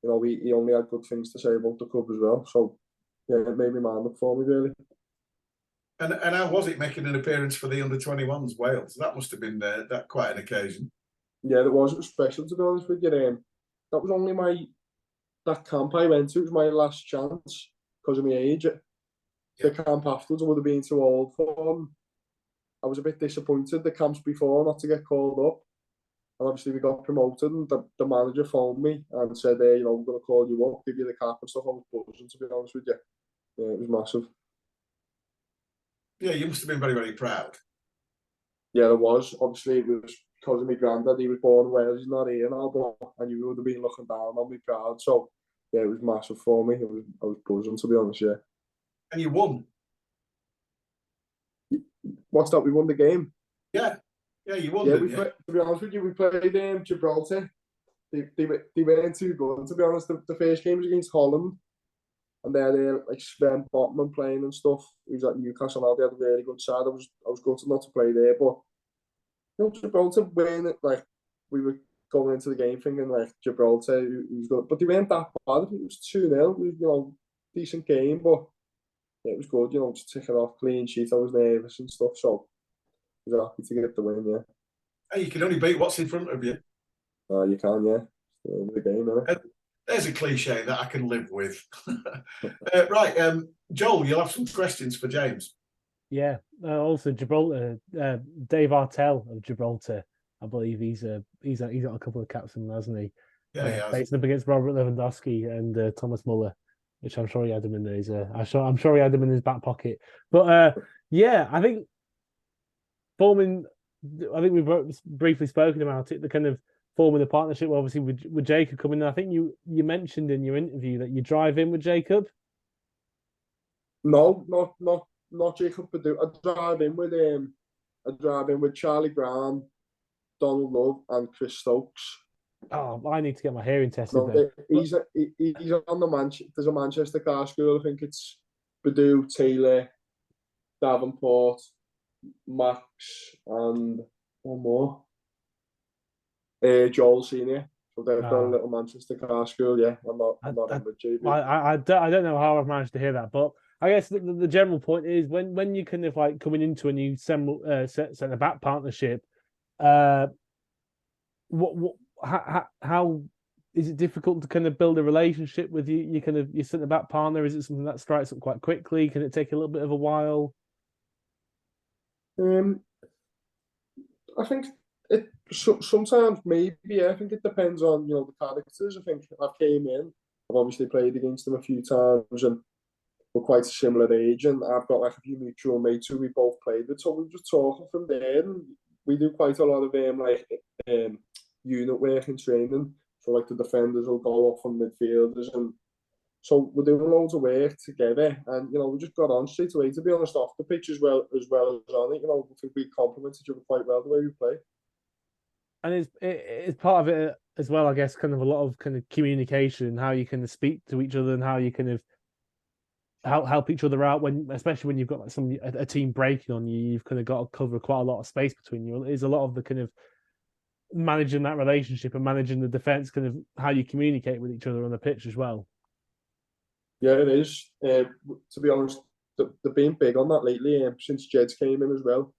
you know, he only had good things to say about the club as well. So yeah, it made me mind up for me, really. And how was it making an appearance for the under 21s Wales? That must have been that quite an occasion. Yeah, it was special, to be honest with you. That was only that camp I went to. It was my last chance because of my age. The camp afterwards, I would have been too old for them. I was a bit disappointed the camps before not to get called up. And obviously we got promoted, and the manager phoned me and said, hey, you know, we're going to call you up, give you the cap and stuff. I was buzzing, to be honest with you. Yeah, it was massive. Yeah, you must have been very, very proud. Yeah, it was. Obviously, it was because of my granddad. He was born in Wales. He's not here now, but I knew he would have been looking down on me proud. So, yeah, it was massive for me. I was buzzing, to be honest, yeah. And you won. What's that? We won the game? Yeah. Yeah, you won, yeah, to be honest with you, we played Gibraltar. They weren't too good, to be honest. The first game was against Holland, and they had like Sven Botman playing and stuff. He was at Newcastle now. They had a really good side. I was gutted not to play there, but you know, Gibraltar winning it, like we were going into the game thinking like Gibraltar who's good, but they weren't that bad. I think it was 2-0. It was, you know, decent game, but it was good, to tick it off, clean sheet. I was nervous and stuff, so I was happy to get the win, yeah. Hey, you can only beat what's in front of you. You can, yeah. It's the end of the game, innit? There's a cliche that I can live with. Right, Joel, you'll have some questions for James. Yeah. Also, Gibraltar, Dave Artell of Gibraltar. I believe he's got a couple of caps in, hasn't he? Yeah, he has. Facing up against Robert Lewandowski and Thomas Muller, which I'm sure he had him in his. I'm sure he had him in his back pocket. But yeah, I think we've briefly spoken about it. The kind of forming a partnership, obviously with Jacob coming in. I think you mentioned in your interview that you drive in with Jacob. No, not Jacob Perdue. I drive in with Charlie Brown, Donald Love, and Chris Stokes. Oh, I need to get my hearing tested. No, he's on there's a Manchester car school. I think it's Perdue, Taylor, Davenport, Max, and one more. Joel Senior. So they've got a little Manchester car school. Yeah, I'm not in with JB. I don't know how I've managed to hear that, but I guess the general point is when you kind of like coming into a new centre back partnership, how is it difficult to kind of build a relationship with your centre back partner? Is it something that strikes up quite quickly? Can it take a little bit of a while? I think sometimes maybe. Yeah, I think it depends on the characters. I think I came in. I've obviously played against them a few times, and we're quite a similar age. And I've got like a few mutual mates who we both played with, so we're just talking from there. And we do quite a lot of unit work and training. So like the defenders will go off on midfielders, and so we're doing loads of work together. And we just got on straight away. To be honest, off the pitch as well as on it. I think we complement each other quite well the way we play. And it's part of it as well, I guess, kind of a lot of kind of communication, how you kind of speak to each other and how you kind of help each other out especially when you've got like a team breaking on you. You've kind of got to cover quite a lot of space between you. There's a lot of the kind of managing that relationship and managing the defense, kind of how you communicate with each other on the pitch as well. Yeah, it is. To be honest, they've been big on that lately. Since Jed's came in as well,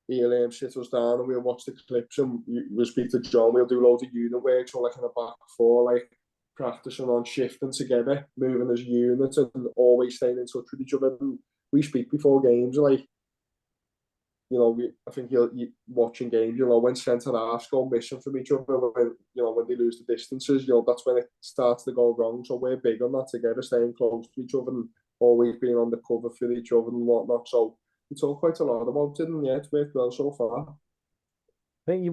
he'll sit us down and we'll watch the clips and we'll speak to John. We'll do loads of unit work, so like in a back four, like practicing on shifting together, moving as units, and always staying in touch with each other. And we speak before games, like I think you're watching games. When centre halves go missing from each other, when they lose the distances, that's when it starts to go wrong. So we're big on that together, staying close to each other and always being on the cover for each other and whatnot. So we talk quite a lot about it, and yeah, it's worked well so far. I think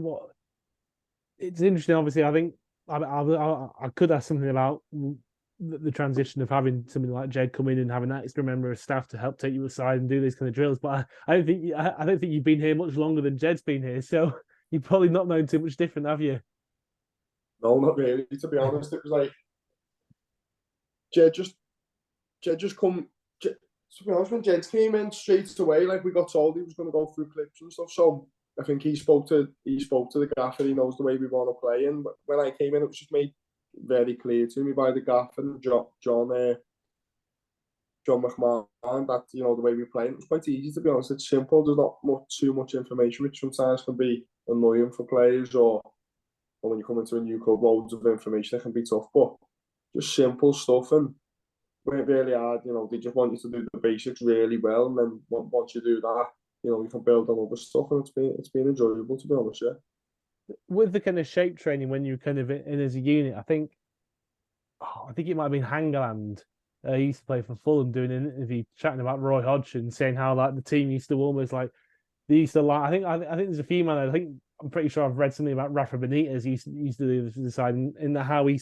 it's interesting. Obviously, I think I could ask something about the transition of having somebody like Jed come in and having that extra member of staff to help take you aside and do these kind of drills. But I don't think you've been here much longer than Jed's been here, so you've probably not known too much different, have you? No, not really. To be honest, it was like Jed just come. To be honest, when Jed came in straight away, like we got told he was going to go through clips and stuff. So I think he spoke to the gaffer. He knows the way we want to play. And when I came in, it was just made very clear to me by the gaffer and John McMahon that the way we play. It was quite easy, to be honest. It's simple. There's not too much information, which sometimes can be annoying for players, or when you come into a new club, loads of information. It can be tough, but just simple stuff and really hard. They just want you to do the basics really well, and then once you do that, you can build on other stuff, and it's been enjoyable, to be honest. Yeah. With the kind of shape training when you're kind of in as a unit, I think it might have been Hangeland. He used to play for Fulham, doing an interview chatting about Roy Hodgson, saying how like the team used to almost like they used to like. I think there's a few man. I'm pretty sure I've read something about Rafa Benitez. He used to do this side in how he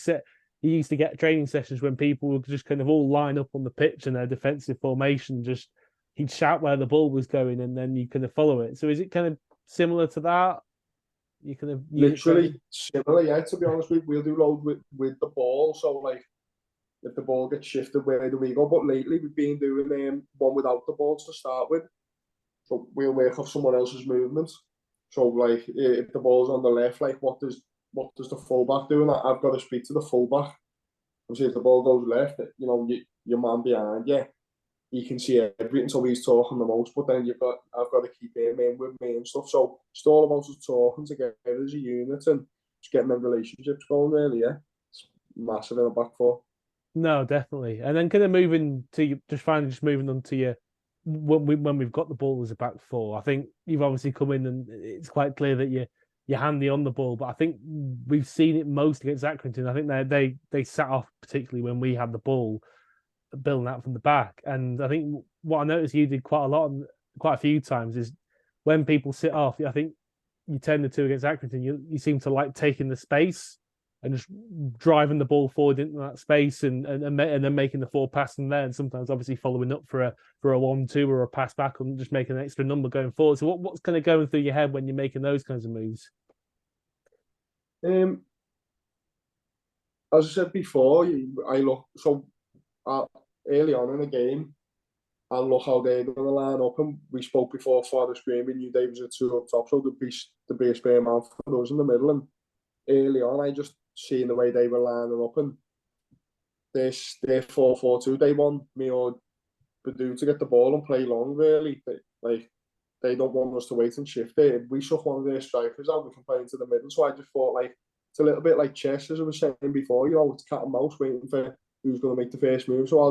used to get training sessions when people would just kind of all line up on the pitch in their defensive formation. Just he'd shout where the ball was going, and then you kind of follow it. So is it kind of similar to that? You kind of literally similar, yeah. To be honest, we'll do loads with the ball. So like, if the ball gets shifted, where do we go? But lately we've been doing one without the ball to start with. So we'll work off someone else's movements. So like, if the ball's on the left, like what does the fullback do? And I've got to speak to the fullback. Obviously, if the ball goes left, your man behind you he can see everything, so he's talking the most. But then I've got to keep him in with me and stuff. So it's all about us talking together as a unit and just getting them relationships going. Really, yeah, it's massive in the back four. No, definitely. And then kind of moving to you, just moving on to you when we've got the ball as a back four. I think you've obviously come in and it's quite clear that you're handy on the ball, but I think we've seen it most against Accrington. I think they sat off particularly when we had the ball, building out from the back. And I think what I noticed you did quite a few times is when people sit off, I think you 10-2 against Accrington, you seem to like taking the space and just driving the ball forward into that space and then making the forward pass from there, and sometimes obviously following up for a 1-2 or a pass back and just making an extra number going forward. So what's kind of going through your head when you're making those kinds of moves? As I said before, I look early on in the game and look how they're going to line up. And we spoke before for the screen, we knew they was a two up top, so the be a spare man for us in the middle. And early on, I just seen the way they were lining up, and their 4-4-2, they want me or Badu to get the ball and play long. Really, they don't want us to wait and shift it. If we suck one of their strikers out, we can play into the middle. So I just thought, like, it's a little bit like chess, as I was saying before. You know, it's cat and mouse waiting for who's going to make the first move. So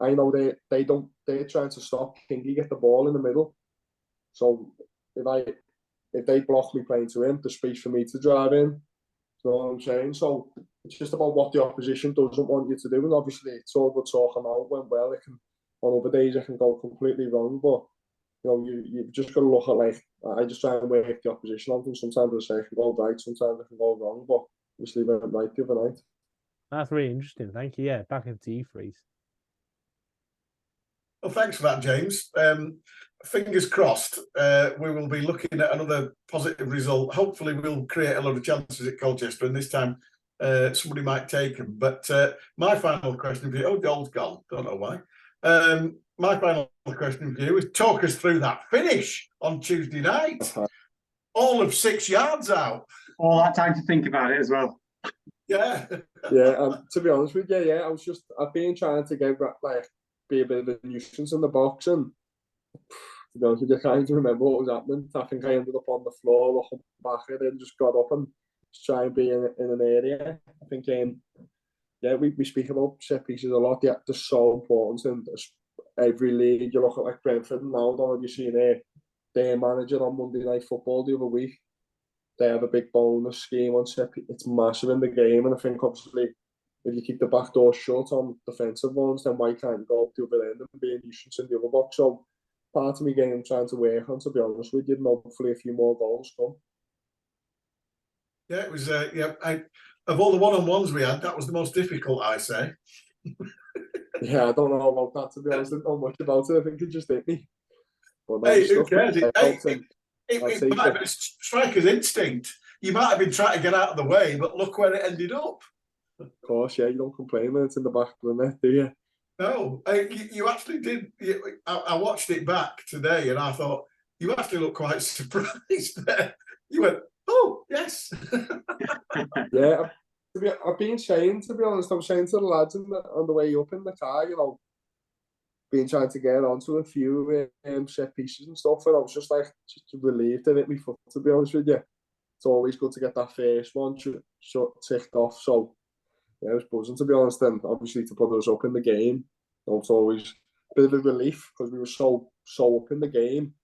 I know they're trying to stop Kingy get the ball in the middle. So if they block me playing to him, there's space for me to drive in. You know what I'm saying? So it's just about what the opposition doesn't want you to do. And obviously, it's all good talking out when well. On other days, it can go completely wrong. But you know, you've just got to look at, like, I just try and work the opposition on things. Sometimes I say it can go right, sometimes it can go wrong. But obviously, it went right the other night. That's really interesting. Thank you. Yeah, back into you, Freeze. Well, thanks for that, James. Fingers crossed, we will be looking at another positive result. Hopefully, we'll create a lot of chances at Colchester, and this time somebody might take them. But my final question for you, Joel's gone, don't know why. My final question for you is talk us through that finish on Tuesday night. All of 6 yards out. All that time to think about it as well. Yeah. Yeah, to be honest with you, I've been trying to get, like, be a bit of a nuisance in the box, and to be honest with you, I can't even remember what was happening. I think I ended up on the floor looking back at it and just got up and just try and be in an area. I think, we speak about set pieces a lot. Yeah, they're so important in every league. You look at, like, Brentford now, I don't know if you've seen their manager on Monday Night Football the other week. They have a big bonus scheme on set. It's massive in the game, and I think obviously if you keep the back door shut on defensive ones, then why can't you go up the other end and be a nuisance in the other box? So part of my game I'm trying to work on, to be honest with you, and hopefully a few more goals come. Yeah, it was. Of all the one-on-ones we had, that was the most difficult, I say. Yeah, I don't know about that, to be honest. I don't know much about it. I think it just hit me. But hey, who cares? It might have been striker's instinct. You might have been trying to get out of the way, but look where it ended up. Of course, yeah, you don't complain when it's in the back of the net, do you? No, you actually did. I watched it back today, and I thought you actually looked quite surprised there. You went, "Oh, yes." Yeah, I've been saying, to be honest, I was saying to the lads on the way up in the car, you know, been trying to get onto a few set pieces and stuff, and I was just like, just relieved to hit me foot, to be honest with you. It's always good to get that first one ticked off, so yeah, it was buzzing, to be honest, and obviously to put us up in the game, you know, it's always a bit of a relief, because we were so up in the game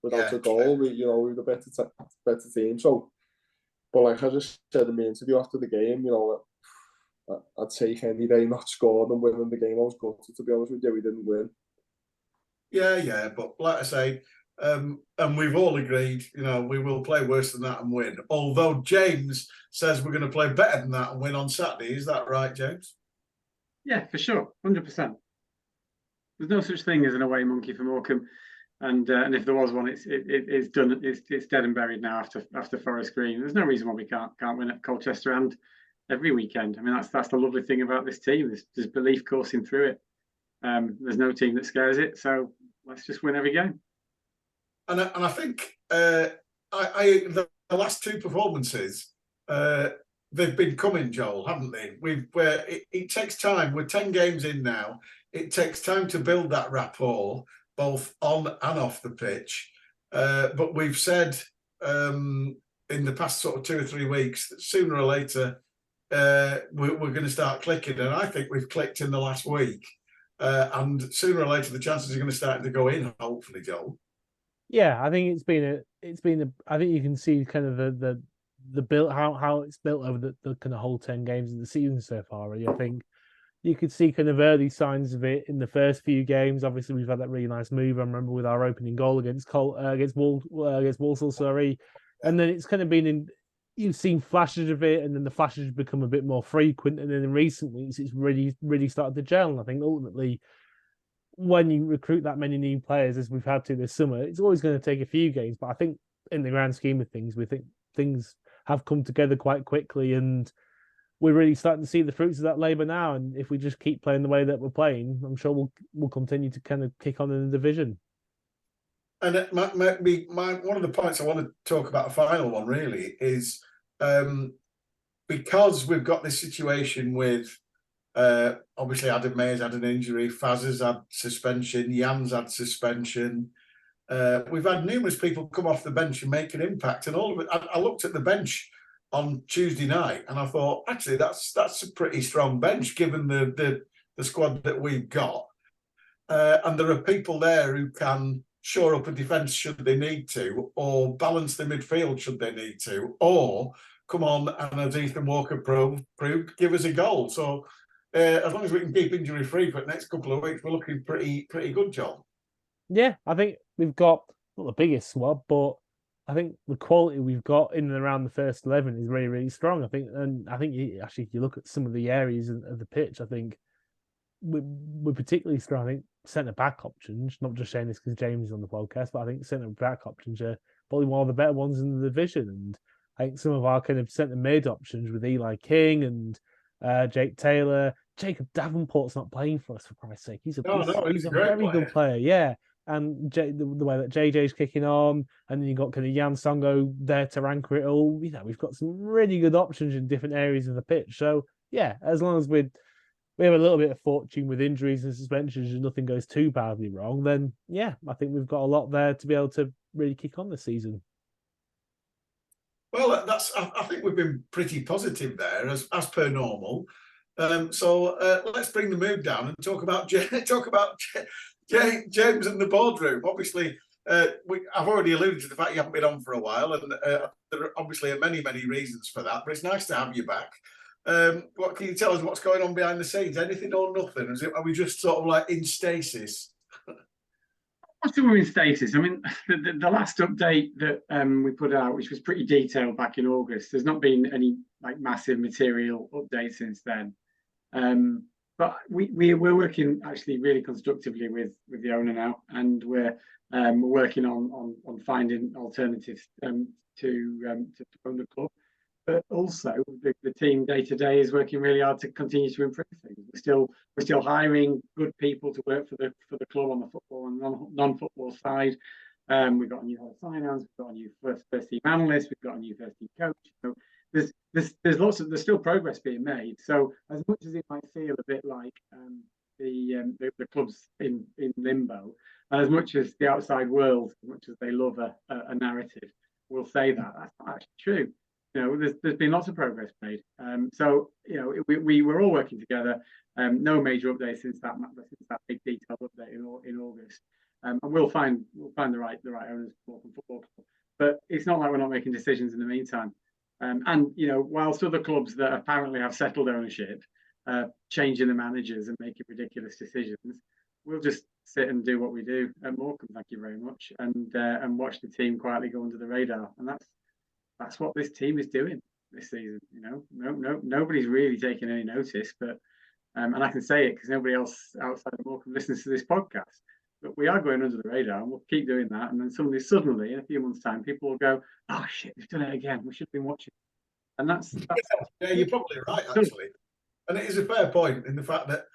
without a goal. We were the better team, so, but like I just said in the interview after the game, you know, I'd take any day not scored and winning the game. I was gutted, to be honest with you, we didn't win. Yeah, but like I say, and we've all agreed, you know, we will play worse than that and win. Although James says we're going to play better than that and win on Saturday. Is that right, James? Yeah, for sure, 100%. There's no such thing as an away monkey for Morecambe, and if there was one, it's done. It's dead and buried now after Forest Green. There's no reason why we can't win at Colchester and every weekend. I mean, that's the lovely thing about this team. There's belief coursing through it. There's no team that scares it. So let's just win every game. And I think the last two performances, they've been coming, Joel, haven't they? It takes time. We're 10 games in now. it takes time to build that rapport, both on and off the pitch. But we've said in the past sort of 2 or 3 weeks that sooner or later we're going to start clicking, and I think we've clicked in the last week. And sooner or later, the chances are going to start to go in. Hopefully, Joel. Yeah, I think it's been a. I think you can see kind of the build how it's built over the kind of whole 10 games of the season so far. Really, I think you could see kind of early signs of it in the first few games. Obviously, we've had that really nice move. I remember with our opening goal against Walsall, sorry, and then it's kind of been in. You've seen flashes of it, and then the flashes have become a bit more frequent, and then in recent weeks, it's really started to gel. And I think ultimately, when you recruit that many new players as we've had to this summer, it's always going to take a few games. But I think in the grand scheme of things, we think things have come together quite quickly, and we're really starting to see the fruits of that labour now. And if we just keep playing the way that we're playing, I'm sure we'll continue to kind of kick on in the division. And one of the points I want to talk about, a final one really, is because we've got this situation with obviously Adam May's had an injury, Faz has had suspension, Jan's had suspension. We've had numerous people come off the bench and make an impact, and all of it. I looked at the bench on Tuesday night and I thought, actually, that's a pretty strong bench given the squad that we've got. And there are people there who can shore up a defence should they need to, or balance the midfield should they need to, or come on and, as Ethan Walker proved, give us a goal. So as long as we can keep injury free for the next couple of weeks, we're looking pretty good, John. Yeah, I think we've got not the biggest squad, but I think the quality we've got in and around the first 11 is really strong. I think if you look at some of the areas of the pitch, I think we're particularly strong. I think centre back options, not just saying this because James is on the podcast, but I think centre back options are probably one of the better ones in the division. And I think some of our kind of centre mid options with Eli King and Jake Taylor, Jacob Davenport's not playing for us, for Christ's sake. He's a very good player, yeah. And the way that JJ's kicking on, and then you've got kind of Jan Songo there to anchor it all. You know, we've got some really good options in different areas of the pitch. So yeah, as long as we have a little bit of fortune with injuries and suspensions and nothing goes too badly wrong, then yeah, I think we've got a lot there to be able to really kick on this season. Well, I think we've been pretty positive there, as per normal. So let's bring the mood down and talk about James and the boardroom. Obviously, I've already alluded to the fact you haven't been on for a while, and there are obviously many reasons for that. But it's nice to have you back. What can you tell us? What's going on behind the scenes? Anything or nothing? Are we just sort of like in stasis? What's the in status? I mean, the last update that we put out, which was pretty detailed back in August, there's not been any like massive material updates since then. But we're working actually really constructively with the owner now, and we're working on finding alternatives to own the club. But also the team day to day is working really hard to continue to improve things. We're still hiring good people to work for the club on the football and non-football side. We've got a new head of finance, we've got a new first team analyst, we've got a new first team coach. So there's still progress being made. So as much as it might feel a bit like the club's in limbo, and as much as the outside world, as much as they love a narrative, will say that that's not actually true. You know, there's been lots of progress made. So you know, we were all working together. No major updates since that big detailed update in August. And we'll find the right owners for football club. But it's not like we're not making decisions in the meantime. And you know, whilst other clubs that apparently have settled ownership, changing the managers and making ridiculous decisions, we'll just sit and do what we do at Morecambe. Thank you very much, and watch the team quietly go under the radar. And that's what this team is doing this season. You know, nobody's really taking any notice, but and I can say it because nobody else outside of Morecambe listens to this podcast. But we are going under the radar, and we'll keep doing that. And then suddenly, in a few months' time, people will go, "Oh shit, we've done it again. We should have been watching." And that's yeah, you're probably right, actually. And it is a fair point in the fact that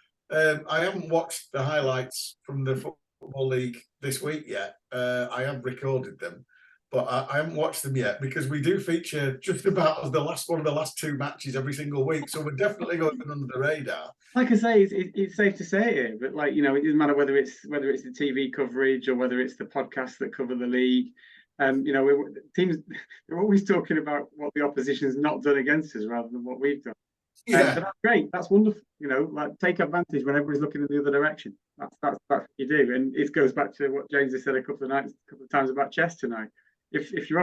I haven't watched the highlights from the Football League this week yet. I have recorded them. but I haven't watched them yet because we do feature just about as the last one of the last 2 matches every single week. So we're definitely going under the radar. Like I say, it's safe to say it, but like, you know, it doesn't matter whether it's the TV coverage or whether it's the podcasts that cover the league. You know, teams, they're always talking about what the opposition's not done against us rather than what we've done. Yeah, But that's great. That's wonderful. You know, like take advantage when everybody's looking in the other direction. That's what you do. And it goes back to what James has said a couple of times about chess tonight. If your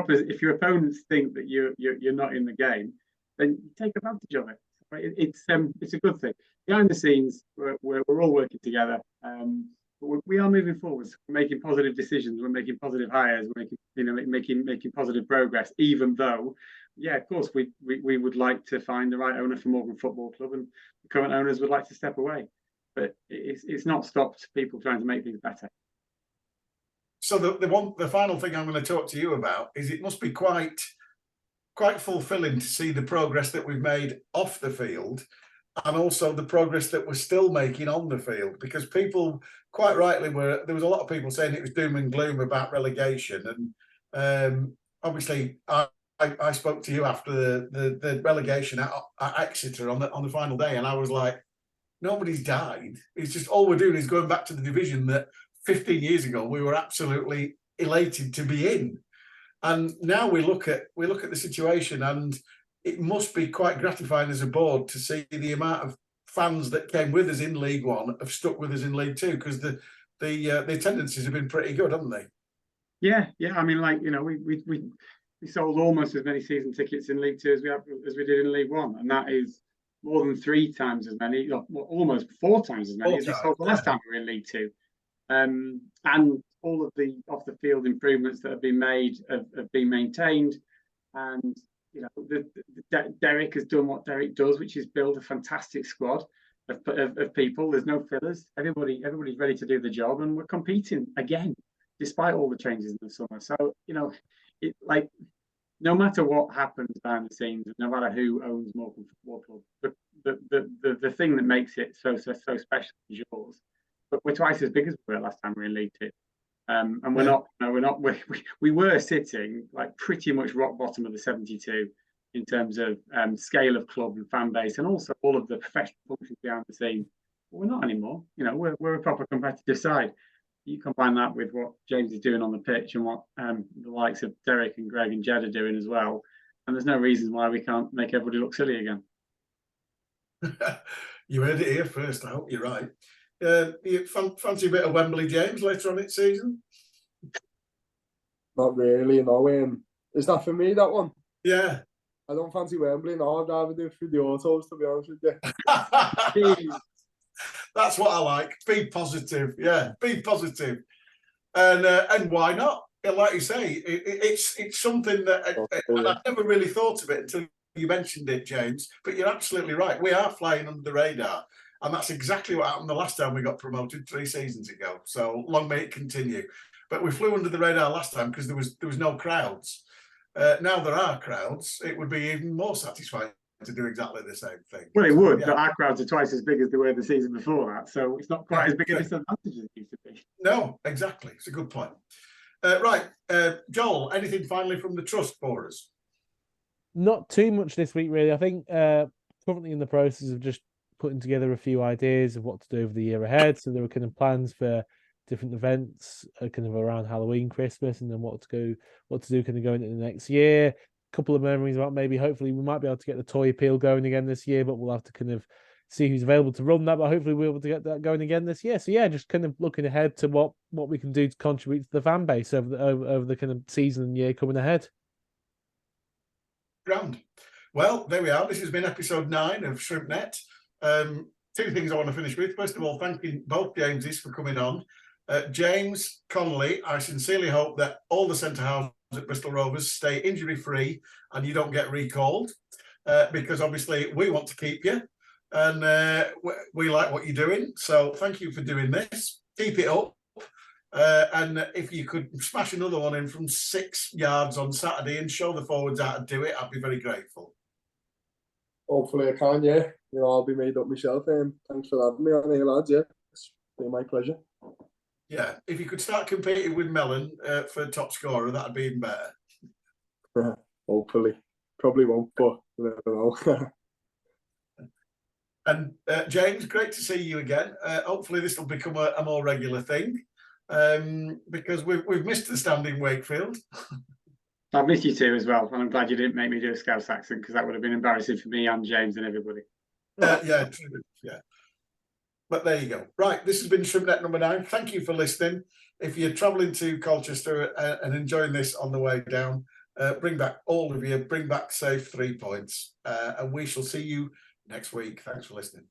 opponents think that you're not in the game, then you take advantage of it. It's a good thing. Behind the scenes, we're all working together. We are moving forwards. We're making positive decisions. We're making positive hires. We're making positive progress. Even though, yeah, of course, we would like to find the right owner for Morgan Football Club, and the current owners would like to step away. But it's not stopped people trying to make things better. So the final thing I'm going to talk to you about is it must be quite fulfilling to see the progress that we've made off the field, and also the progress that we're still making on the field, because people quite rightly there was a lot of people saying it was doom and gloom about relegation, and obviously I spoke to you after the relegation at Exeter on the final day, and I was like, nobody's died. It's just all we're doing is going back to the division that 15 years ago we were absolutely elated to be in. And now we look at the situation, and it must be quite gratifying as a board to see the amount of fans that came with us in League One have stuck with us in League Two, because the attendances have been pretty good, haven't they? Yeah. I mean, like, you know, we sold almost as many season tickets in League Two as we did in League One, and that is more than 3 times as many, or almost 4 times as many as we sold the last time we were in League Two. And all of the off the field improvements that have been made have been maintained, and you know, Derek has done what Derek does, which is build a fantastic squad of people. There's no fillers. Everybody's ready to do the job, and we're competing again despite all the changes in the summer. So, you know, it, like, no matter what happens behind the scenes, no matter who owns Morecambe Football Club, the thing that makes it so special is yours. But we're twice as big as we were last time we were in League Two, and we were sitting like pretty much rock bottom of the 72 in terms of scale of club and fan base, and also all of the professional functions behind the scenes. But we're not anymore. You know, we're a proper competitive side. You combine that with what James is doing on the pitch and what the likes of Derek and Greg and Jed are doing as well, and there's no reason why we can't make everybody look silly again. You heard it here first. I hope you're right. You fancy a bit of Wembley, James, later on in season? Not really, no. Is that for me, that one? Yeah. I don't fancy Wembley, no. I'd rather do it through the autos, to be honest with you. That's what I like. Be positive. Yeah, be positive. And why not? Like you say, it's something that and I've never really thought of it until you mentioned it, James. But you're absolutely right. We are flying under the radar. And that's exactly what happened the last time we got promoted 3 seasons ago. So long may it continue. But we flew under the radar last time because there was no crowds. Now there are crowds. It would be even more satisfying to do exactly the same thing. Well, it would, but our crowds are twice as big as they were the season before that. So it's not quite as big a disadvantage as it used to be. No, exactly. It's a good point. Right. Joel, anything finally from the trust for us? Not too much this week, really. I think currently in the process of just putting together a few ideas of what to do over the year ahead. So there were kind of plans for different events kind of around Halloween, Christmas, and then what to do kind of going into the next year. A couple of memories about maybe hopefully we might be able to get the toy appeal going again this year, but we'll have to kind of see who's available to run that, but hopefully we'll be able to get that going again this year. So yeah, just kind of looking ahead to what we can do to contribute to the fan base over the kind of season and year coming ahead. Grand. Well, there we are. This has been episode 9 of ShrimpNet. 2 things I want to finish with. First of all, thanking both Jameses for coming on. James Connolly, I sincerely hope that all the centre halves at Bristol Rovers stay injury-free and you don't get recalled, because obviously we want to keep you and we like what you're doing. So thank you for doing this. Keep it up. And if you could smash another one in from 6 yards on Saturday and show the forwards how to do it, I'd be very grateful. Hopefully I can, yeah. You know, I'll be made up myself. Thanks for having me on here, lads. Yeah, it's been my pleasure. Yeah, if you could start competing with Mellon for top scorer, that'd be even better. Hopefully. Probably won't, but you never know. And James, great to see you again. Hopefully this will become a more regular thing, because we've missed the standing Wakefield. I've missed you too as well, and I'm glad you didn't make me do a Scouse accent, because that would have been embarrassing for me and James and everybody. Yeah, true. Yeah. But there you go. Right, this has been ShrimpNet number 9. Thank you for listening. If you're travelling to Colchester and enjoying this on the way down, bring back all of you, bring back safe 3 points, and we shall see you next week. Thanks for listening.